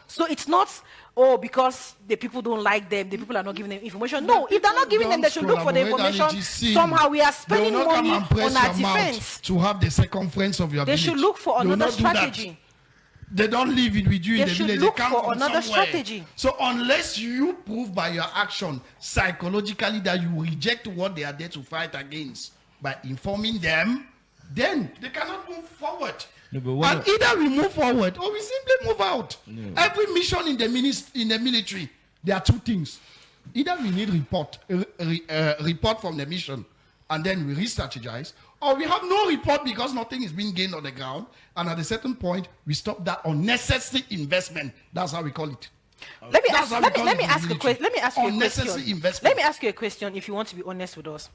So it's not, oh, because the people don't like them, the people are not giving them information. No, if they're not giving them, they should look for the information. Somehow we are spending money on our defense. To have the circumference of your They village. should look for They will another not do that. strategy. They don't live it with you in They the should village. look They come for from another somewhere. strategy. So unless you prove by your action psychologically that you reject what they are there to fight against by informing them, then they cannot move forward. No, but what And either we move forward or we simply move out. No. Every mission in the military, there are two things. Either we need report from the mission, and then we re-strategize, or we have no report because nothing is being gained on the ground, and at a certain point, we stop that unnecessary investment. That's how we call it. Let me That's ask, how let we me, call let it me in the ask a military. question. Let me ask you a Unnecessary question. investment. Let me ask you a question if you want to be honest with us.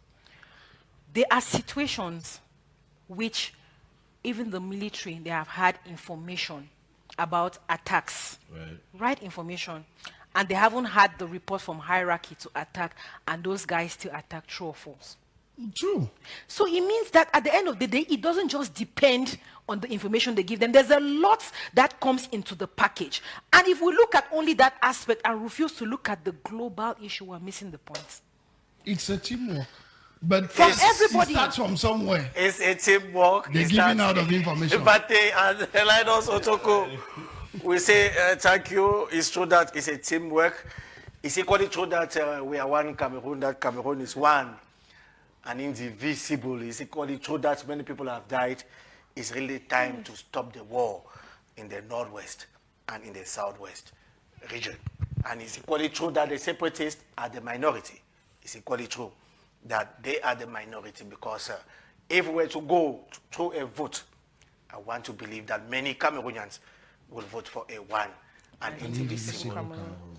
There are situations which even the military, they have had information about attacks. Right. Right information. And they haven't had the report from hierarchy to attack, and those guys still attack, true or false. True. So it means that at the end of the day, it doesn't just depend on the information they give them. There's a lot that comes into the package. And if we look at only that aspect and refuse to look at the global issue, we're missing the point. It's a teamwork. But From it everybody. starts from somewhere. It's a teamwork. They're giving out of information. But and Linus Otoko, we say thank you. It's true that it's a teamwork. It's equally true that we are one Cameroon, that Cameroon is one and indivisible. It's equally true that many people have died. It's really time to stop the war in the northwest and in the southwest region. And it's equally true that the separatists are the minority. It's equally true that they are the minority because if we were to go through a vote, I want to believe that many Cameroonians will vote for a one and indivisible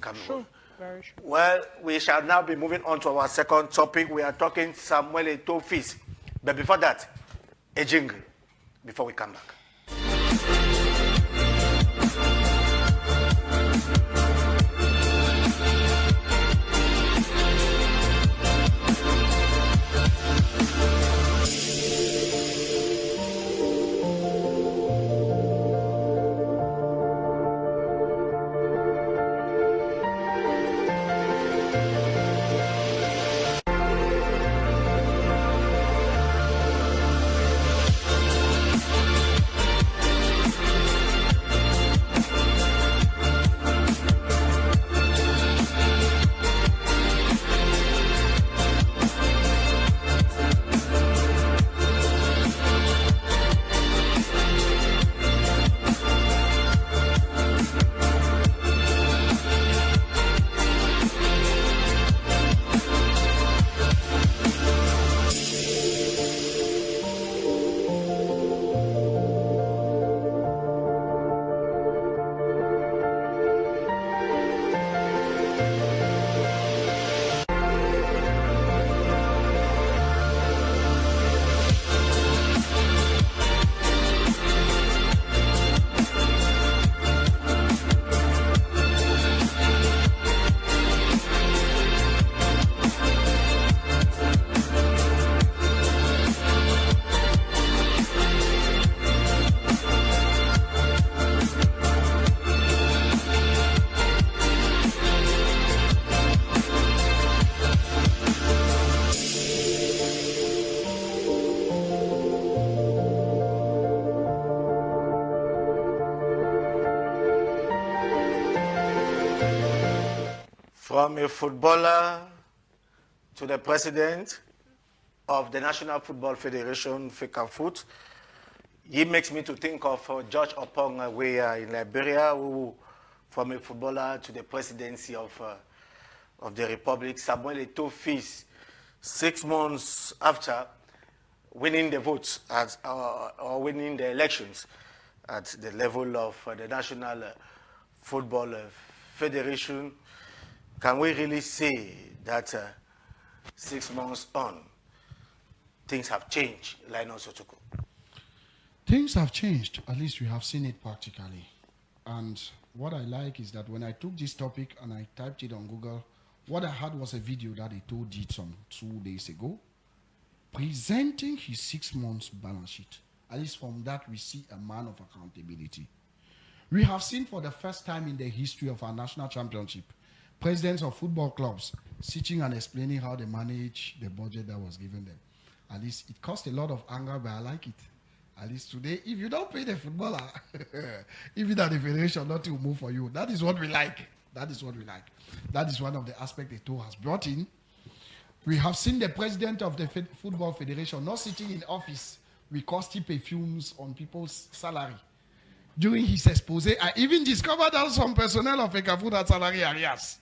Cameroon. Very true. Well, we shall now be moving on to our second topic. We are talking Samuel Eto'o feast. But before that, a jingle before we come back. From a footballer to the president of the National Football Federation, FECAFOOT, he makes me to think of George Opong in Liberia, who, from a footballer to the presidency of the Republic, Samuel Eto'o feast 6 months after winning the votes or winning the elections at the level of the National Football Federation. Can we really say that 6 months on, things have changed, Linus Otoko? Things have changed. At least we have seen it practically. And what I like is that when I took this topic and I typed it on Google, what I had was a video that Eto'o did some 2 days ago, presenting his 6 months balance sheet. At least from that, we see a man of accountability. We have seen for the first time in the history of our national championship, presidents of football clubs sitting and explaining how they manage the budget that was given them. At least it caused a lot of anger, but I like it. At least today, if you don't pay the footballer, even at the federation, nothing will move for you. That is what we like. That is what we like. That is one of the aspects Eto'o has brought in. We have seen the president of the Football Federation not sitting in office with costly perfumes on people's salary. During his expose, I even discovered that some personnel of FECAFOOT had salary arrears.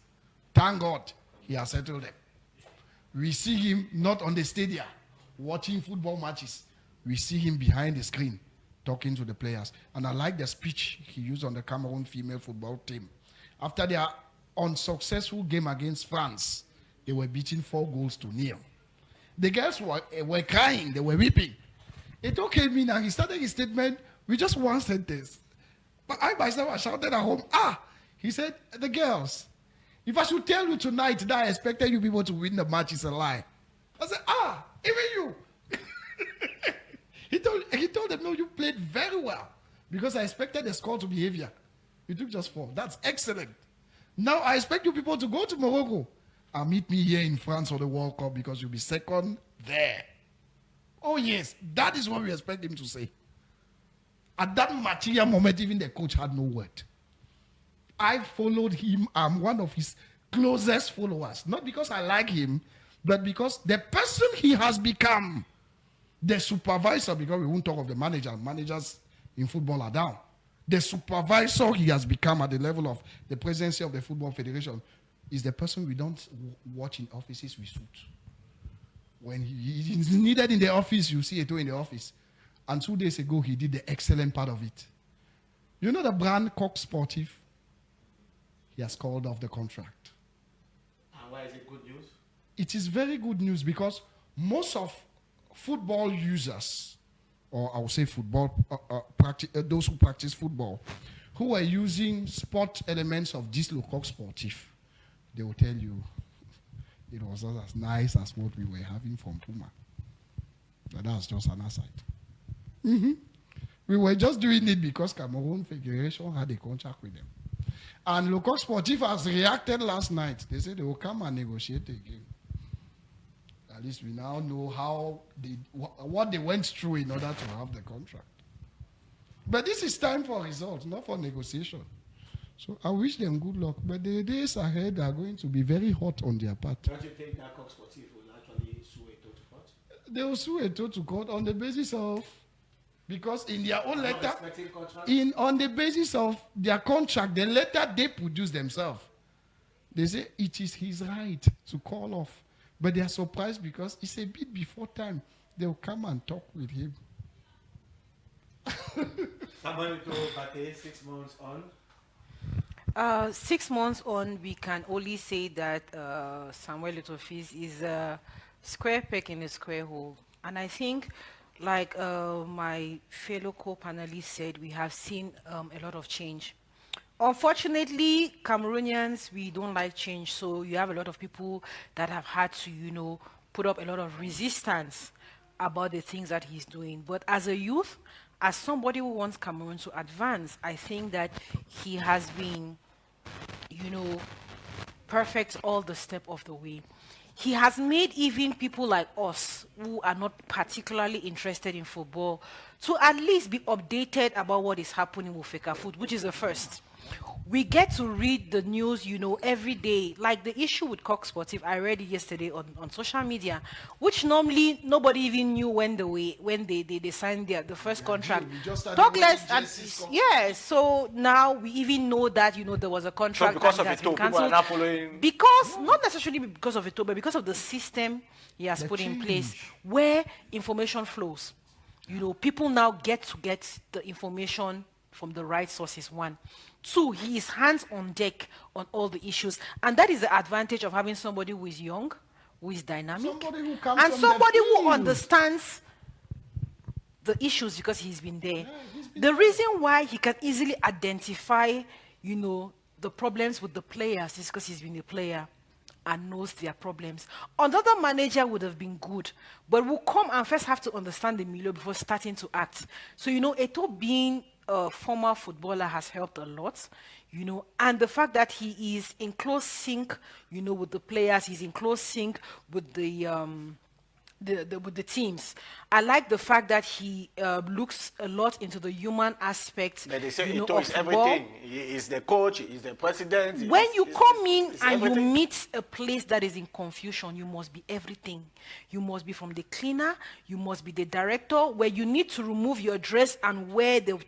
Thank God he has settled them. We see him not on the stadium watching football matches. We see him behind the screen talking to the players. And I like the speech he used on the Cameroon female football team. After their unsuccessful game against France, they were beaten 4-0. The girls were crying, they were weeping. Eto'o came in and he started his statement with just one sentence. But I myself, I shouted at home, He said, the girls, if I should tell you tonight that I expected you people to win the match, it's a lie. I said, even you. He told them, no, you played very well. Because I expected the score to be heavier. You took just 4. That's excellent. Now I expect you people to go to Morocco and meet me here in France for the World Cup because you'll be second there. Oh yes, that is what we expect him to say. At that material moment, even the coach had no word. I followed him. I'm one of his closest followers. Not because I like him, but because the person he has become, the supervisor, because we won't talk of the manager. Managers in football are down. The supervisor he has become at the level of the presidency of the Football Federation is the person we don't watch in offices with suits. When he is needed in the office, you see Eto'o in the office. And 2 days ago, he did the excellent part of it. You know the brand Coq Sportif? He has called off the contract. And why is it good news? It is very good news because most of football users, or I would say football, those who practice football, who are using sport elements of this Coq Sportif, they will tell you it was not as nice as what we were having from Puma. But that's just an aside. We were just doing it because Cameroon Federation had a contract with them. And Le Coq Sportif has reacted last night. They said they will come and negotiate again. At least we now know what they went through in order to have the contract. But this is time for results, not for negotiation. So I wish them good luck. But the days ahead are going to be very hot on their part. Don't you think that Coq Sportif will actually sue Eto'o to court? They will sue Eto'o to court on the basis of, because in their own letter, on the basis of their contract, the letter they produce themselves, they say it is his right to call off. But they are surprised because it's a bit before time. They will come and talk with him. Somebody told Bate 6 months on. 6 months on, we can only say that Samuel Eto'o is a square peg in a square hole. And I think, like my fellow co-panelists said, we have seen a lot of change. Unfortunately, Cameroonians, we don't like change, so you have a lot of people that have had to, put up a lot of resistance about the things that he's doing. But as a youth, as somebody who wants Cameroon to advance, I think that he has been, perfect all the step of the way. He has made even people like us, who are not particularly interested in football, to at least be updated about what is happening with FECAFOOT, which is the first. We get to read the news, every day. Like the issue with Coq Sportif, I read it yesterday on social media, which normally nobody even knew when they signed the first contract. Talk less. Yes, so now we even know that there was a contract. So because that of has been Eto'o, people are cancelled. not following. Because not necessarily because of Eto'o, but because of the system he has put in place, where information flows. People now get the information from the right sources, 1. 2, he is hands on deck on all the issues. And that is the advantage of having somebody who is young, who is dynamic, and somebody who understands the issues because he's been there. The reason why he can easily identify, the problems with the players is because he's been a player and knows their problems. Another manager would have been good, but will come and first have to understand the milieu before starting to act. So, Eto'o being a former footballer has helped a lot, and the fact that he is in close sync, with the players, he's in close sync with with the teams. I like the fact that he looks a lot into the human aspect. But they say Eto'o is everything. He is the coach, he is the president. When you come in and you meet a place that is in confusion, you must be everything. You must be from the cleaner, you must be the director, where you need to remove your dress and wear the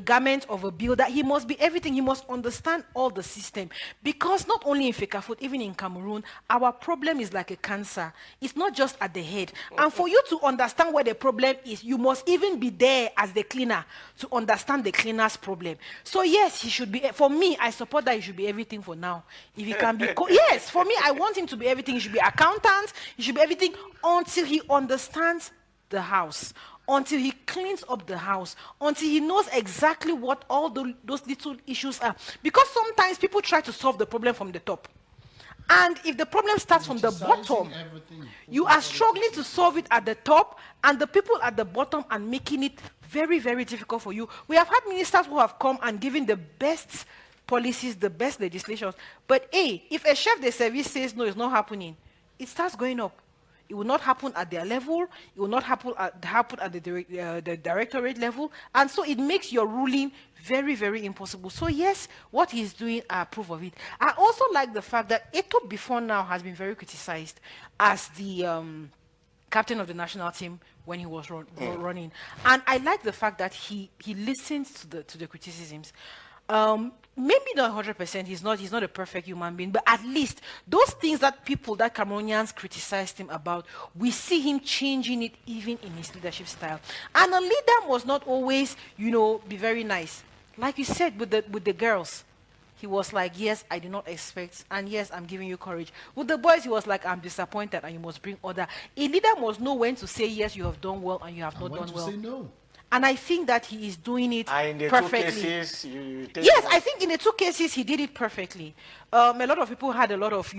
garment of a builder. He must be everything. He must understand all the system. Because not only in FECAFOOT, even in Cameroon, our problem is like a cancer. It's not just at the head. And for you to understand where the problem is, you must even be there as the cleaner to understand the cleaner's problem. So yes, he should be, for me, I support that he should be everything for now. If he can be, yes, for me, I want him to be everything. He should be accountant, he should be everything until he understands the house, until he cleans up the house, until he knows exactly what all those little issues are. Because sometimes people try to solve the problem from the top. And if the problem starts from the bottom, you are struggling to solve it at the top, and the people at the bottom are making it very, very difficult for you. We have had ministers who have come and given the best policies, the best legislations. But hey, if a chef de service says no, it's not happening, it starts going up. It will not happen at their level. It will not happen at the directorate level. And so it makes your ruling very, very impossible. So yes, what he's doing, I approve of it. I also like the fact that Eto'o before now has been very criticized as the captain of the national team when he was running. And I like the fact that he listens to the criticisms. Maybe not 100%, he's not a perfect human being, but at least those things that Cameroonians criticized him about, we see him changing it even in his leadership style. And a leader must not always, be very nice. Like you said with the girls, he was like, yes, I did not expect, and yes, I'm giving you courage. With the boys, he was like, I'm disappointed, and you must bring order. A leader must know when to say, yes, you have done well, and you have not done well. When to say no. And I think that he is doing it in the perfectly. 2 cases, you take yes, I think in the 2 cases, he did it perfectly. A lot of people had a lot of,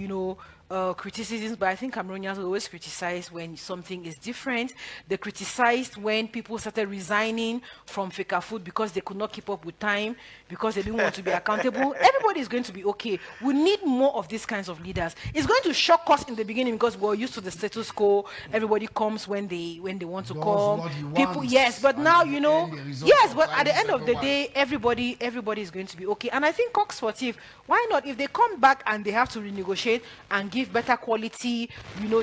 criticisms, but I think Cameroonians always criticize when something is different. They criticized when people started resigning from FECAFOOT because they could not keep up with time, because they didn't want to be accountable. Everybody is going to be okay. We need more of these kinds of leaders. It's going to shock us in the beginning because we're used to the status quo. Everybody comes when they want to come. People, yes, but now yes, but at the end of the day, everybody is going to be okay. And I think Cox Sportif, why not? If they come back and they have to renegotiate and give better quality,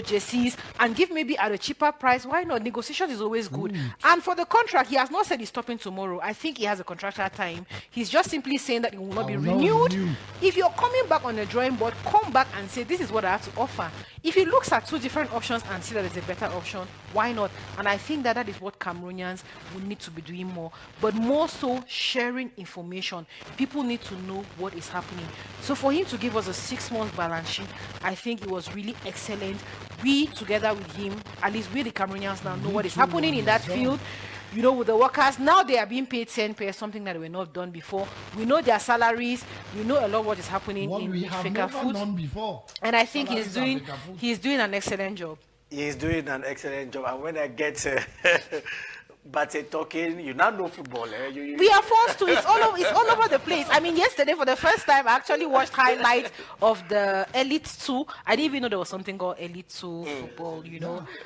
jerseys, and give maybe at a cheaper price, why not? Negotiation is always good. And for the contract, he has not said he's stopping tomorrow. I think he has a contractual time. He's just simply saying that it will not be renewed. If you're coming back on the drawing board, come back and say, this is what I have to offer. If he looks at 2 different options and see that there's a better option, why not? And I think that is what Cameroonians will need to be doing more. But more so, sharing information. People need to know what is happening. So for him to give us a 6-month balance sheet, I think it was really excellent. We, together with him, at least we the Cameroonians now know what is happening in that field. With the workers, now they are being paid 10 pay, something that were not done before. We know their salaries. We know a lot what is happening in FECAFOOT. And I think he's doing an excellent job. He's doing an excellent job. And when I get Bate talking, you now know football. We are forced to. It's all over the place. I mean, yesterday for the first time, I actually watched highlights of the Elite 2. I didn't even know there was something called Elite 2 football,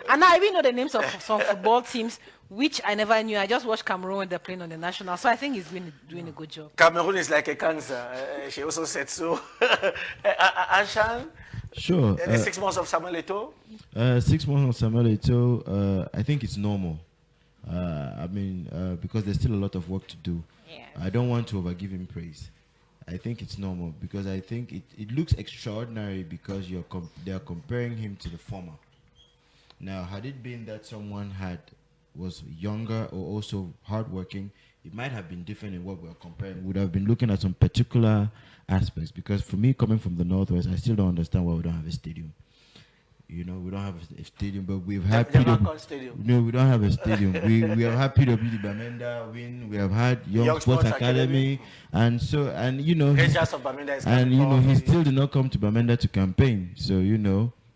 And I even know the names of some football teams, which I never knew. I just watched Cameroon when they're playing on the national. So I think he's doing a good job. Cameroon is like a cancer. She also said so. Anshan? Sure. The 6 months of Samuel Eto'o? 6 months of Samuel Eto'o, I think it's normal. Because there's still a lot of work to do. Yeah. I don't want to overgive him praise. I think it's normal because I think it looks extraordinary because they are comparing him to the former. Now, had it been that someone was younger or also hardworking, it might have been different in what we're comparing. We would have been looking at some particular aspects. Because for me, coming from the Northwest, I still don't understand why we don't have a stadium. We don't have a stadium, but we've had PW. No, we don't have a stadium. we have had PW Bamenda win. We have had Young Sports Academy, and Rangers of Bamenda is he still did not come to Bamenda to campaign. So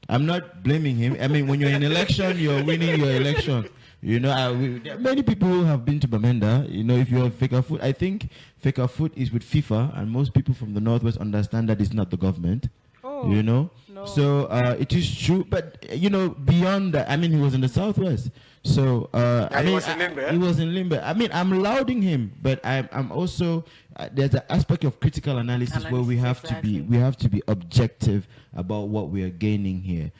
I'm not blaming him. I mean, when you're in election, you're winning your election. There are many people who have been to Bamenda. If you're FECAFOOT, I think FECAFOOT is with FIFA, and most people from the Northwest understand that it's not the government. No. So it is true, but beyond that, I mean, he was in the Southwest. So he was in Limbe. He was in Limbe. I mean, I'm lauding him, but I'm also there's an aspect of critical analysis where we have to be objective about what we are gaining here.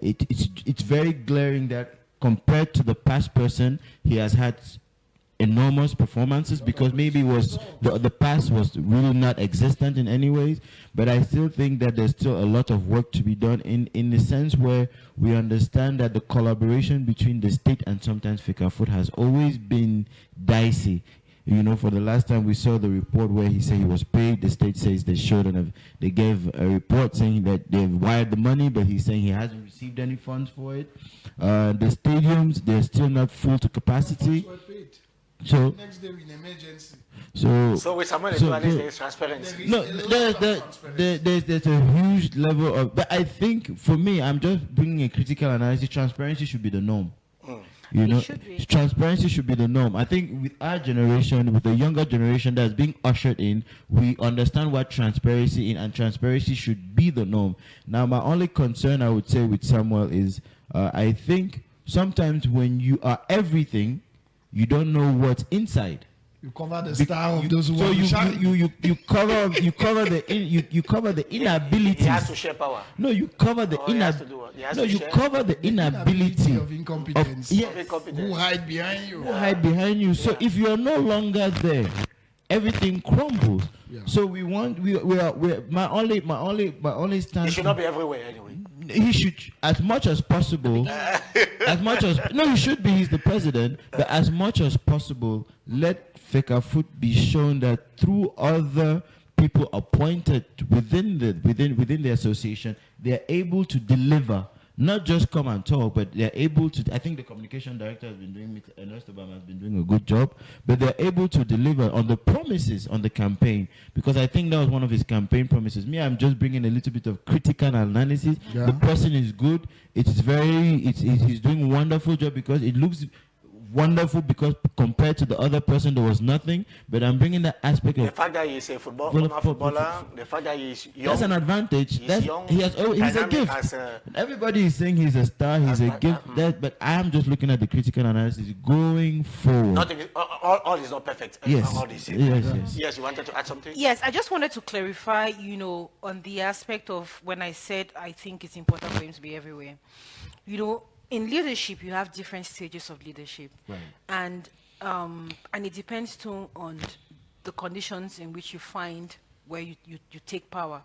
It's very glaring that compared to the past person, he has had enormous performances because maybe the past was really not existent in any ways, but I still think that there's still a lot of work to be done in the sense where we understand that the collaboration between the state and sometimes FECAFOOT has always been dicey. You know, for the last time we saw the report where he said he was paid, the state says they showed and they gave a report saying that they've wired the money, but he's saying he hasn't received any funds for it. The stadiums, they're still not full to capacity. So next day in emergency. So with Samuel Eto'o, there is transparency. No, there's a huge level of. But I think for me, I'm just bringing a critical analysis. Transparency should be the norm. You know, transparency should be the norm. I think with our generation, with the younger generation that's being ushered in, we understand what transparency is, and transparency should be the norm. Now, my only concern I would say with Samuel is, I think sometimes when you are everything, you don't know what's inside. You cover the style of those who so want you cover the inability. He has to share power. No, you cover the inability of incompetence. Who hide behind you? Who hide behind you? So if you are no longer there, everything crumbles. Yeah. So we are my only stance. He should not be everywhere anyway. He should, as much as possible, he should be. He's the president, but as much as possible, let FECAFOOT be shown that through other people appointed within the association, they are able to deliver. Not just come and talk, but they're able to. I think the communication director has been doing, Ernest Obama has been doing a good job, but they're able to deliver on the promises on the campaign, because I think that was one of his campaign promises. Me, I'm just bringing a little bit of critical analysis. Yeah. The person is good. He's doing a wonderful job because it looks wonderful, because compared to the other person there was nothing, but I'm bringing that aspect of the fact that he's a footballer, the fact that he's young. That's an advantage. He's young. He's a gift. Everybody is saying he's a star, he's a gift. But I am just looking at the critical analysis going forward. Nothing. All is not perfect. Yes. Yes. You wanted to add something? Yes, I just wanted to clarify, on the aspect of when I said I think it's important for him to be everywhere. In leadership, you have different stages of leadership, right. And it depends too on the conditions in which you find where you take power.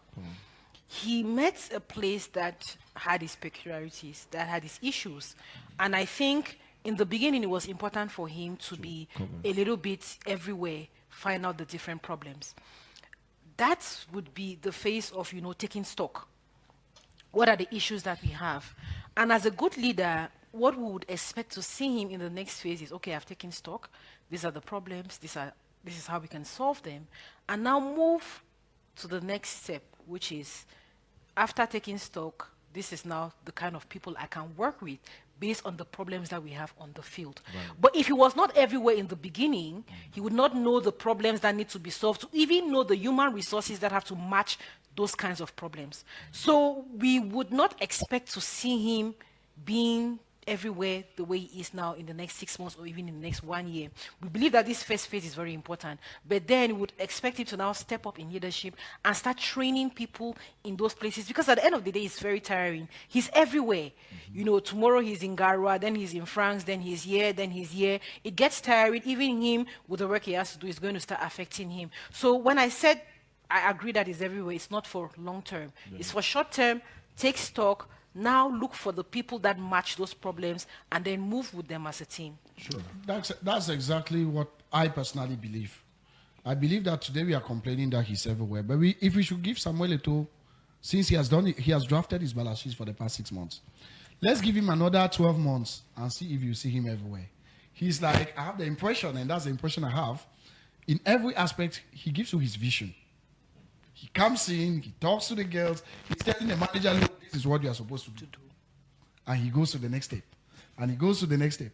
He met a place that had its peculiarities, that had its issues, and I think in the beginning it was important for him to be a little bit everywhere, find out the different problems. That would be the phase of taking stock. What are the issues that we have? And as a good leader, what we would expect to see him in the next phase is, okay, I've taken stock. These are the problems. This is how we can solve them. And now move to the next step, which is, after taking stock, this is now the kind of people I can work with based on the problems that we have on the field. Right. But if he was not everywhere in the beginning, he would not know the problems that need to be solved, to even know the human resources that have to match those kinds of problems. So we would not expect to see him being everywhere the way he is now in the next 6 months or even in the next 1 year. We believe that this first phase is very important, but then we would expect him to now step up in leadership and start training people in those places, because at the end of the day, it's very tiring. He's everywhere. Tomorrow he's in Garoua, then he's in France, then he's here, then he's here. It gets tiring. Even him, with the work he has to do, is going to start affecting him. So when I said I agree that it's everywhere, it's not for long term. Yeah. It's for short term. Take stock. Now look for the people that match those problems and then move with them as a team. Sure. That's exactly what I personally believe. I believe that today we are complaining that he's everywhere. But if we should give Samuel Eto'o, since he has drafted his balance sheets for the past 6 months, let's give him another 12 months and see if you see him everywhere. He's like, I have the impression, and that's the impression I have, in every aspect, he gives you his vision. He comes in, he talks to the girls, he's telling the manager, look, this is what you are supposed to do. And he goes to the next step. And he goes to the next step.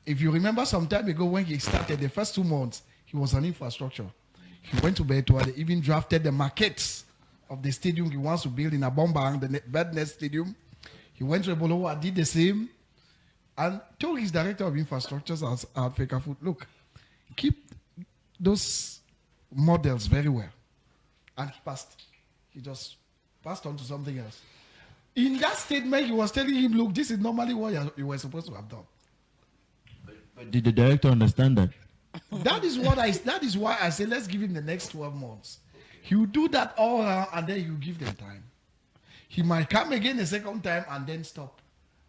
If you remember some time ago when he started, the first 2 months, he was on infrastructure. He went to Eto'o, they even drafted the maquettes of the stadium he wants to build in Abombang, the Bednest Stadium. He went to Ebolowa, did the same, and told his director of infrastructures at FECAFOOT, look, keep those models very well. And he passed. He just passed on to something else. In that statement, he was telling him, look, this is normally what you were supposed to have done. But did the director understand that? That is why I say let's give him the next 12 months. He will do that all around, and then you give them time. He might come again a second time and then stop.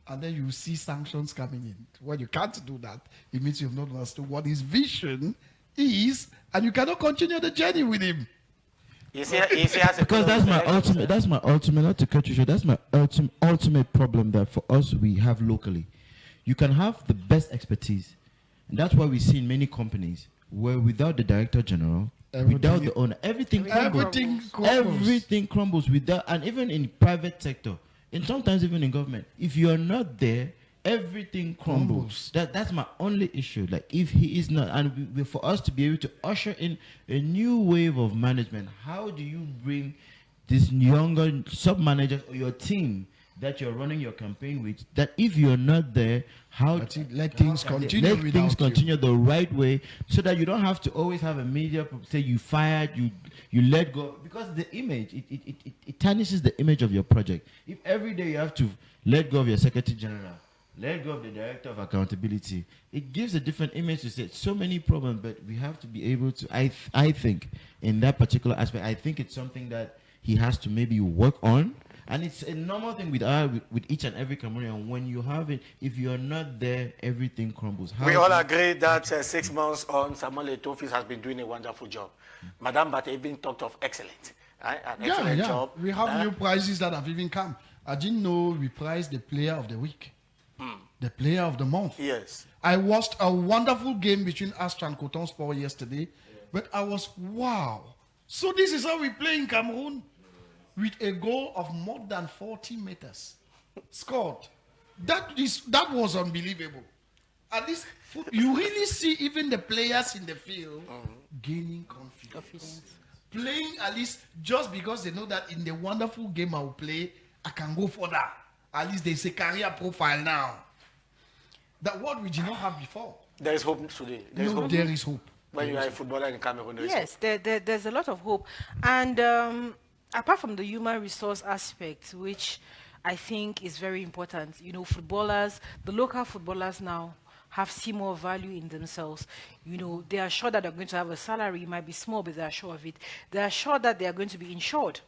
And then you see sanctions coming in. When you can't do that, it means you've not understood what his vision is, and you cannot continue the journey with him. Because that's my ultimate, not to cut you short, that's my ultimate problem that for us we have locally. You can have the best expertise. And that's why we see in many companies where without the director general, without the owner, everything crumbles without, and even in private sector, and sometimes even in government, if you are not there, everything crumbles. That's my only issue. Like if he is not, and for us to be able to usher in a new wave of management, how do you bring this younger sub-managers or your team that you're running your campaign with, that if you're not there, let things continue the right way, so that you don't have to always have a media say you fired, you let go, because the image it tarnishes the image of your project. If every day you have to let go of your secretary general, let go of the director of accountability, it gives a different image to say so many problems. But we have to be able to, I think in that particular aspect, I think it's something that he has to maybe work on. And it's a normal thing with each and every Cameroonian. When you have it, if you're not there, everything crumbles. We all agree that 6 months on, Samuel Eto'o has been doing a wonderful job. Madame Bate even talked of excellent. An excellent job. We have new prizes that have even come. I didn't know we prized the player of the week, the player of the month. Yes. I watched a wonderful game between Astra and Coton Sport yesterday, but I was, wow. So this is how we play in Cameroon? With a goal of more than 40 meters scored. That was unbelievable. At least you really see even the players in the field gaining confidence. Playing at least just because they know that in the wonderful game I will play, I can go further. At least there's a career profile now. That what we did not have before. There is hope today. There is hope. When you are a footballer in Cameroon, yes, there's a lot of hope. And apart from the human resource aspect, which I think is very important, you know, footballers, the local footballers now have seen more value in themselves. You know, they are sure that they're going to have a salary. It might be small, but they are sure of it. They are sure that they are going to be insured,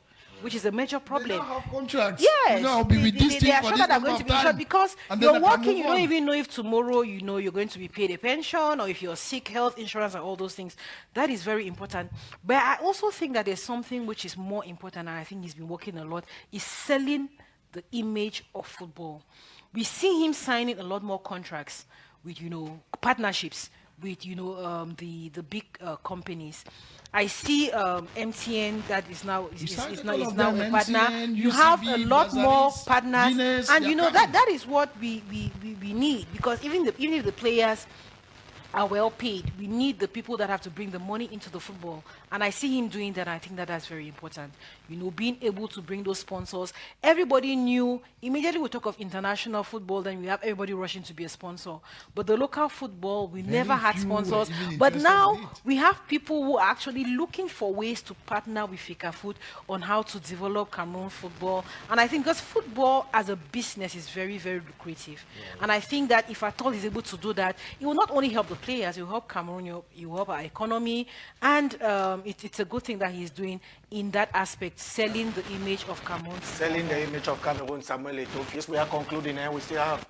which is a major problem. They don't have contracts. Yes, I'll be with this they team are for sure this that they're going to be insured because you're working, you don't even know if tomorrow, you know, you're going to be paid a pension or if you're sick, health insurance and all those things. That is very important. But I also think that there's something which is more important, and I think he's been working a lot, is selling the image of football. We see him signing a lot more contracts with, you know, partnerships with, you know, the big companies. I see MTN that is now a partner. You have a lot more partners, Guinness, and you know that is what we need, because even if the players are well paid, we need the people that have to bring the money into the football. And I see him doing that. I think that that's very important. You know, being able to bring those sponsors. Everybody knew, immediately we talk of international football, then we have everybody rushing to be a sponsor. But the local football, we never had sponsors. But now we have people who are actually looking for ways to partner with FECAFOOT on how to develop Cameroon football. And I think because football as a business is very, very lucrative. Yeah. And I think that if at all he's able to do that, it will not only help the players, it will help Cameroon, it will help our economy, and it's a good thing that he's doing in that aspect, selling the image of Cameroon. Selling the image of Cameroon, Samuel Eto'o. Yes, we are concluding, and we still have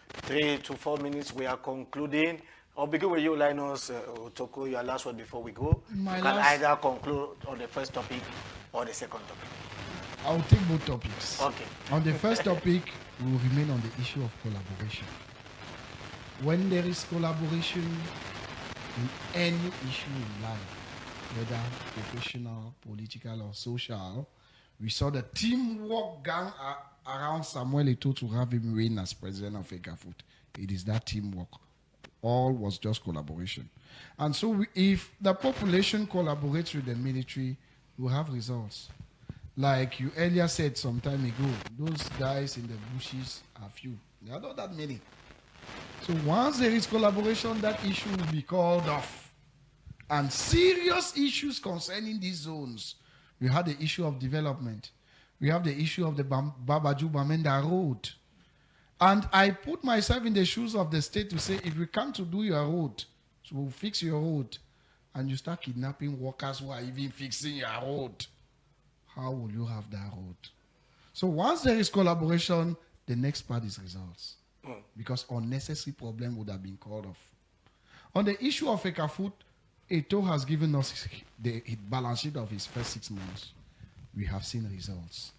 3 to 4 minutes. We are concluding. I'll begin with you, Linus Otoko, your last word before we go. You can either conclude on the first topic or the second topic. I'll take both topics. Okay. On the first topic, we will remain on the issue of collaboration. When there is collaboration in any issue in life, whether professional, political, or social, we saw the teamwork gang around Samuel Eto'o to have him reign as president of FECAFOOT. It is that teamwork. All was just collaboration. And so if the population collaborates with the military, we'll have results. Like you earlier said some time ago, those guys in the bushes are few. There are not that many. So once there is collaboration, that issue will be called off. And serious issues concerning these zones. We had the issue of development. We have the issue of the Babaju-Bamenda road. And I put myself in the shoes of the state to say, if we come to do your road, so we'll fix your road, and you start kidnapping workers who are even fixing your road, how will you have that road? So once there is collaboration, the next part is results. Because unnecessary problem would have been called off. On the issue of FECAFOOT, Eto'o has given us the balance sheet of his first 6 months. We have seen results.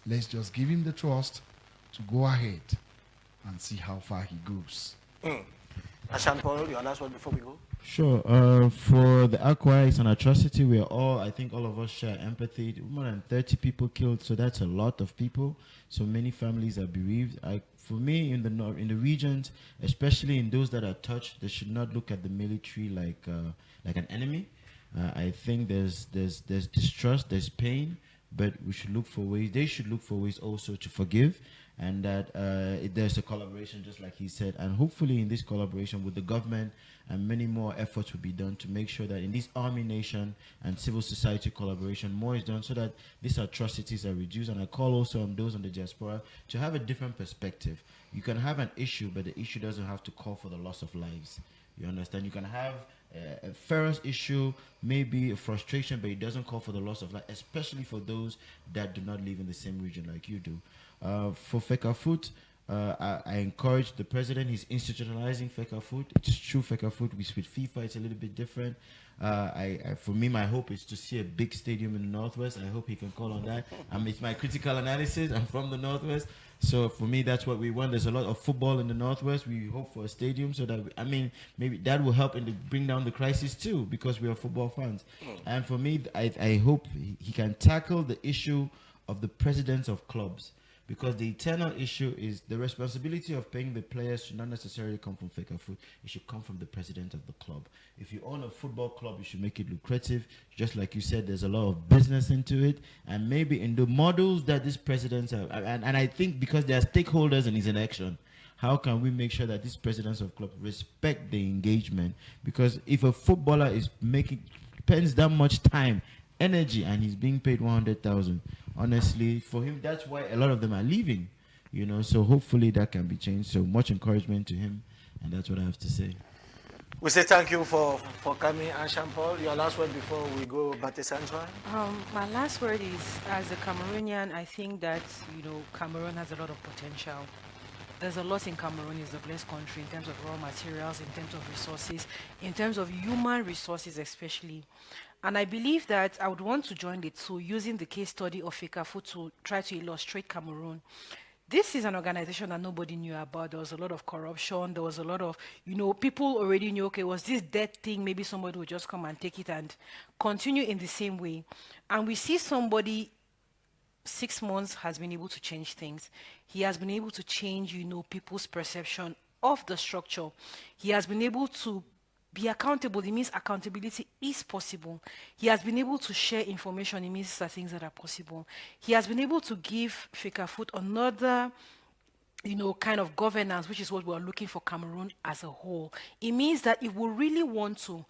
Let's just give him the trust to go ahead and see how far he goes. Jean-Paul, your last word before we go? Sure. For the Akwaya, it's an atrocity. We are all, I think all of us share empathy. More than 30 people killed, so that's a lot of people. So many families are bereaved. For me, in the regions, especially in those that are touched, they should not look at the military like an enemy. I think there's distrust, there's pain, but we should look for ways. They should look for ways also to forgive, and that there's a collaboration, just like he said. And hopefully, in this collaboration with the government, and many more efforts will be done to make sure that in this army nation and civil society collaboration, more is done so that these atrocities are reduced. And I call also on those on the diaspora to have a different perspective. You can have an issue, but the issue doesn't have to call for the loss of lives. You understand? You can have a ferocious issue, maybe a frustration, but it doesn't call for the loss of life, especially for those that do not live in the same region like you do. For FECAFOOT, I encourage the president. He's institutionalizing FECAFOOT. It's true, FECAFOOT with FIFA, it's a little bit different. For me, my hope is to see a big stadium in the Northwest. I hope he can call on that. It's my critical analysis. I'm from the Northwest. So for me, that's what we want. There's a lot of football in the Northwest. We hope for a stadium so that, maybe that will help bring down the crisis too, because we are football fans. And for me, I hope he can tackle the issue of the presidents of clubs. Because the eternal issue is the responsibility of paying the players should not necessarily come from FECAFOOT. It should come from the president of the club. If you own a football club, you should make it lucrative. Just like you said, there's a lot of business into it. And maybe in the models that these presidents have, and I think because they are stakeholders in his election, how can we make sure that these presidents of clubs respect the engagement? Because if a footballer spends that much time, energy, and he's being paid 100,000, honestly, for him, that's why a lot of them are leaving, so hopefully that can be changed. So much encouragement to him, and that's what I have to say. We say thank you for coming, and Jean-Paul, your last word before we go, Sandra. My last word is, as a Cameroonian, I think that, Cameroon has a lot of potential. There's a lot in Cameroon. It's a blessed country in terms of raw materials, in terms of resources, in terms of human resources especially. And I believe that I would want to join the two, using the case study of FECAFOOT to try to illustrate Cameroon. This is an organization that nobody knew about. There was a lot of corruption. There was a lot of, people already knew, okay, was this dead thing? Maybe somebody would just come and take it and continue in the same way. And we see somebody 6 months has been able to change things. He has been able to change, people's perception of the structure. He has been able to be accountable. It means accountability is possible. He has been able to share information. It means these are things that are possible. He has been able to give FECAFOOT another kind of governance, which is what we are looking for Cameroon as a whole. It means that if we really want to,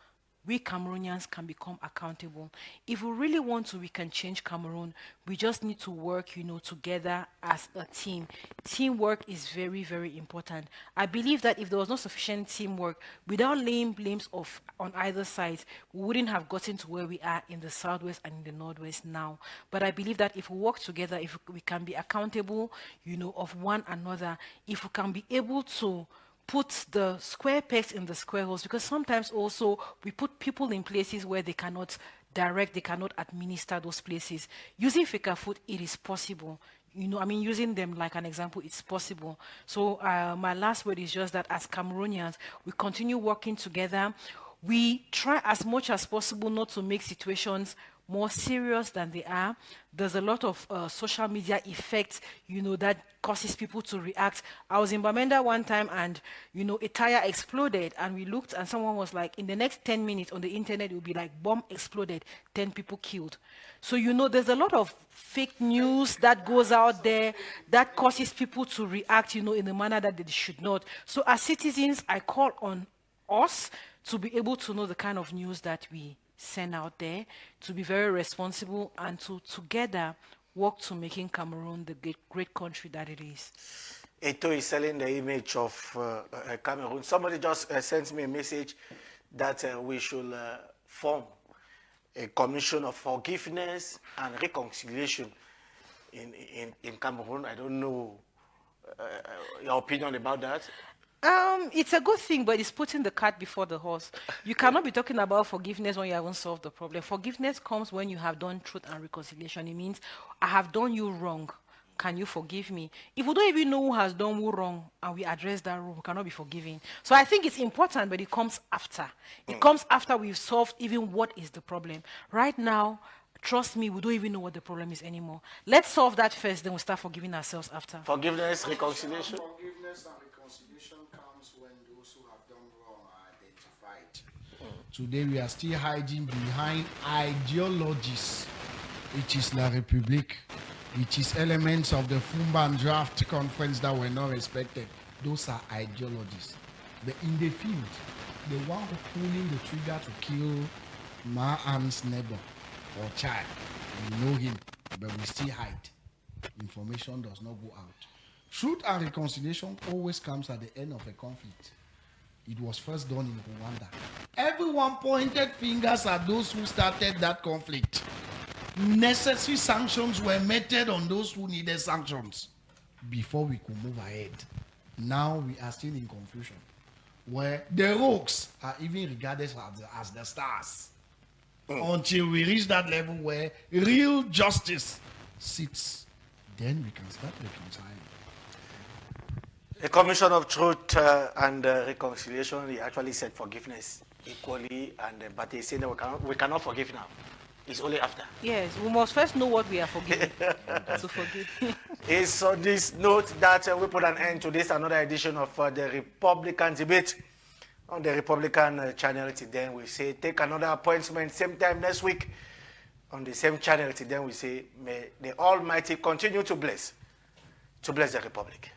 we Cameroonians can become accountable. If we really want to, we can change Cameroon. We just need to work, together as a team. Teamwork is very, very important. I believe that if there was not sufficient teamwork, without laying blames on either side, we wouldn't have gotten to where we are in the Southwest and in the Northwest now. But I believe that if we work together, if we can be accountable, of one another, if we can be able to put the square pegs in the square holes, because sometimes also we put people in places where they cannot direct, they cannot administer those places. Using FECAFOOT, it is possible. Using them like an example, it's possible. So my last word is just that as Cameroonians, we continue working together. We try as much as possible not to make situations more serious than they are. There's a lot of social media effects, that causes people to react. I was in Bamenda one time and, a tire exploded and we looked and someone was like, in the next 10 minutes on the internet, it will be like, bomb exploded, 10 people killed. So, there's a lot of fake news that goes out there that causes people to react, in the manner that they should not. So as citizens, I call on us to be able to know the kind of news that we send out there, to be very responsible and to together work to making Cameroon the great country that it is. Eto'o is selling the image of Cameroon. Somebody just sent me a message that we should form a commission of forgiveness and reconciliation in Cameroon. I don't know your opinion about that. It's a good thing, but it's putting the cart before the horse. You cannot be talking about forgiveness when you haven't solved the problem. Forgiveness comes when you have done truth and reconciliation. It means, I have done you wrong. Can you forgive me? If we don't even know who has done who wrong and we address that wrong, we cannot be forgiving. So I think it's important, but it comes after. It comes after we've solved even what is the problem. Right now, trust me, we don't even know what the problem is anymore. Let's solve that first, then we'll start forgiving ourselves after. Forgiveness, reconciliation. Forgiveness and reconciliation comes when those who have done wrong are identified. Today we are still hiding behind ideologies, which is La République, which is elements of the Fumban draft conference that were not respected. Those are ideologies. But in the field, the one who pulling the trigger to kill Ma An's neighbor or child, we know him, but we still hide. Information does not go out. Truth and reconciliation always comes at the end of a conflict. It was first done in Rwanda. Everyone pointed fingers at those who started that conflict. Necessary sanctions were meted on those who needed sanctions before we could move ahead. Now we are still in confusion, where the rogues are even regarded as the stars. Until we reach that level where real justice sits, then we can start reconciling. The Commission of Truth and Reconciliation, he actually said forgiveness equally, but they say that we cannot forgive now. It's only after. Yes, we must first know what we are forgiving to forgive. It's on this note that we put an end to this, another edition of the Republican debate on the Republican channel. Then we say take another appointment same time next week on the same channel. Then we say may the Almighty continue to bless the Republic.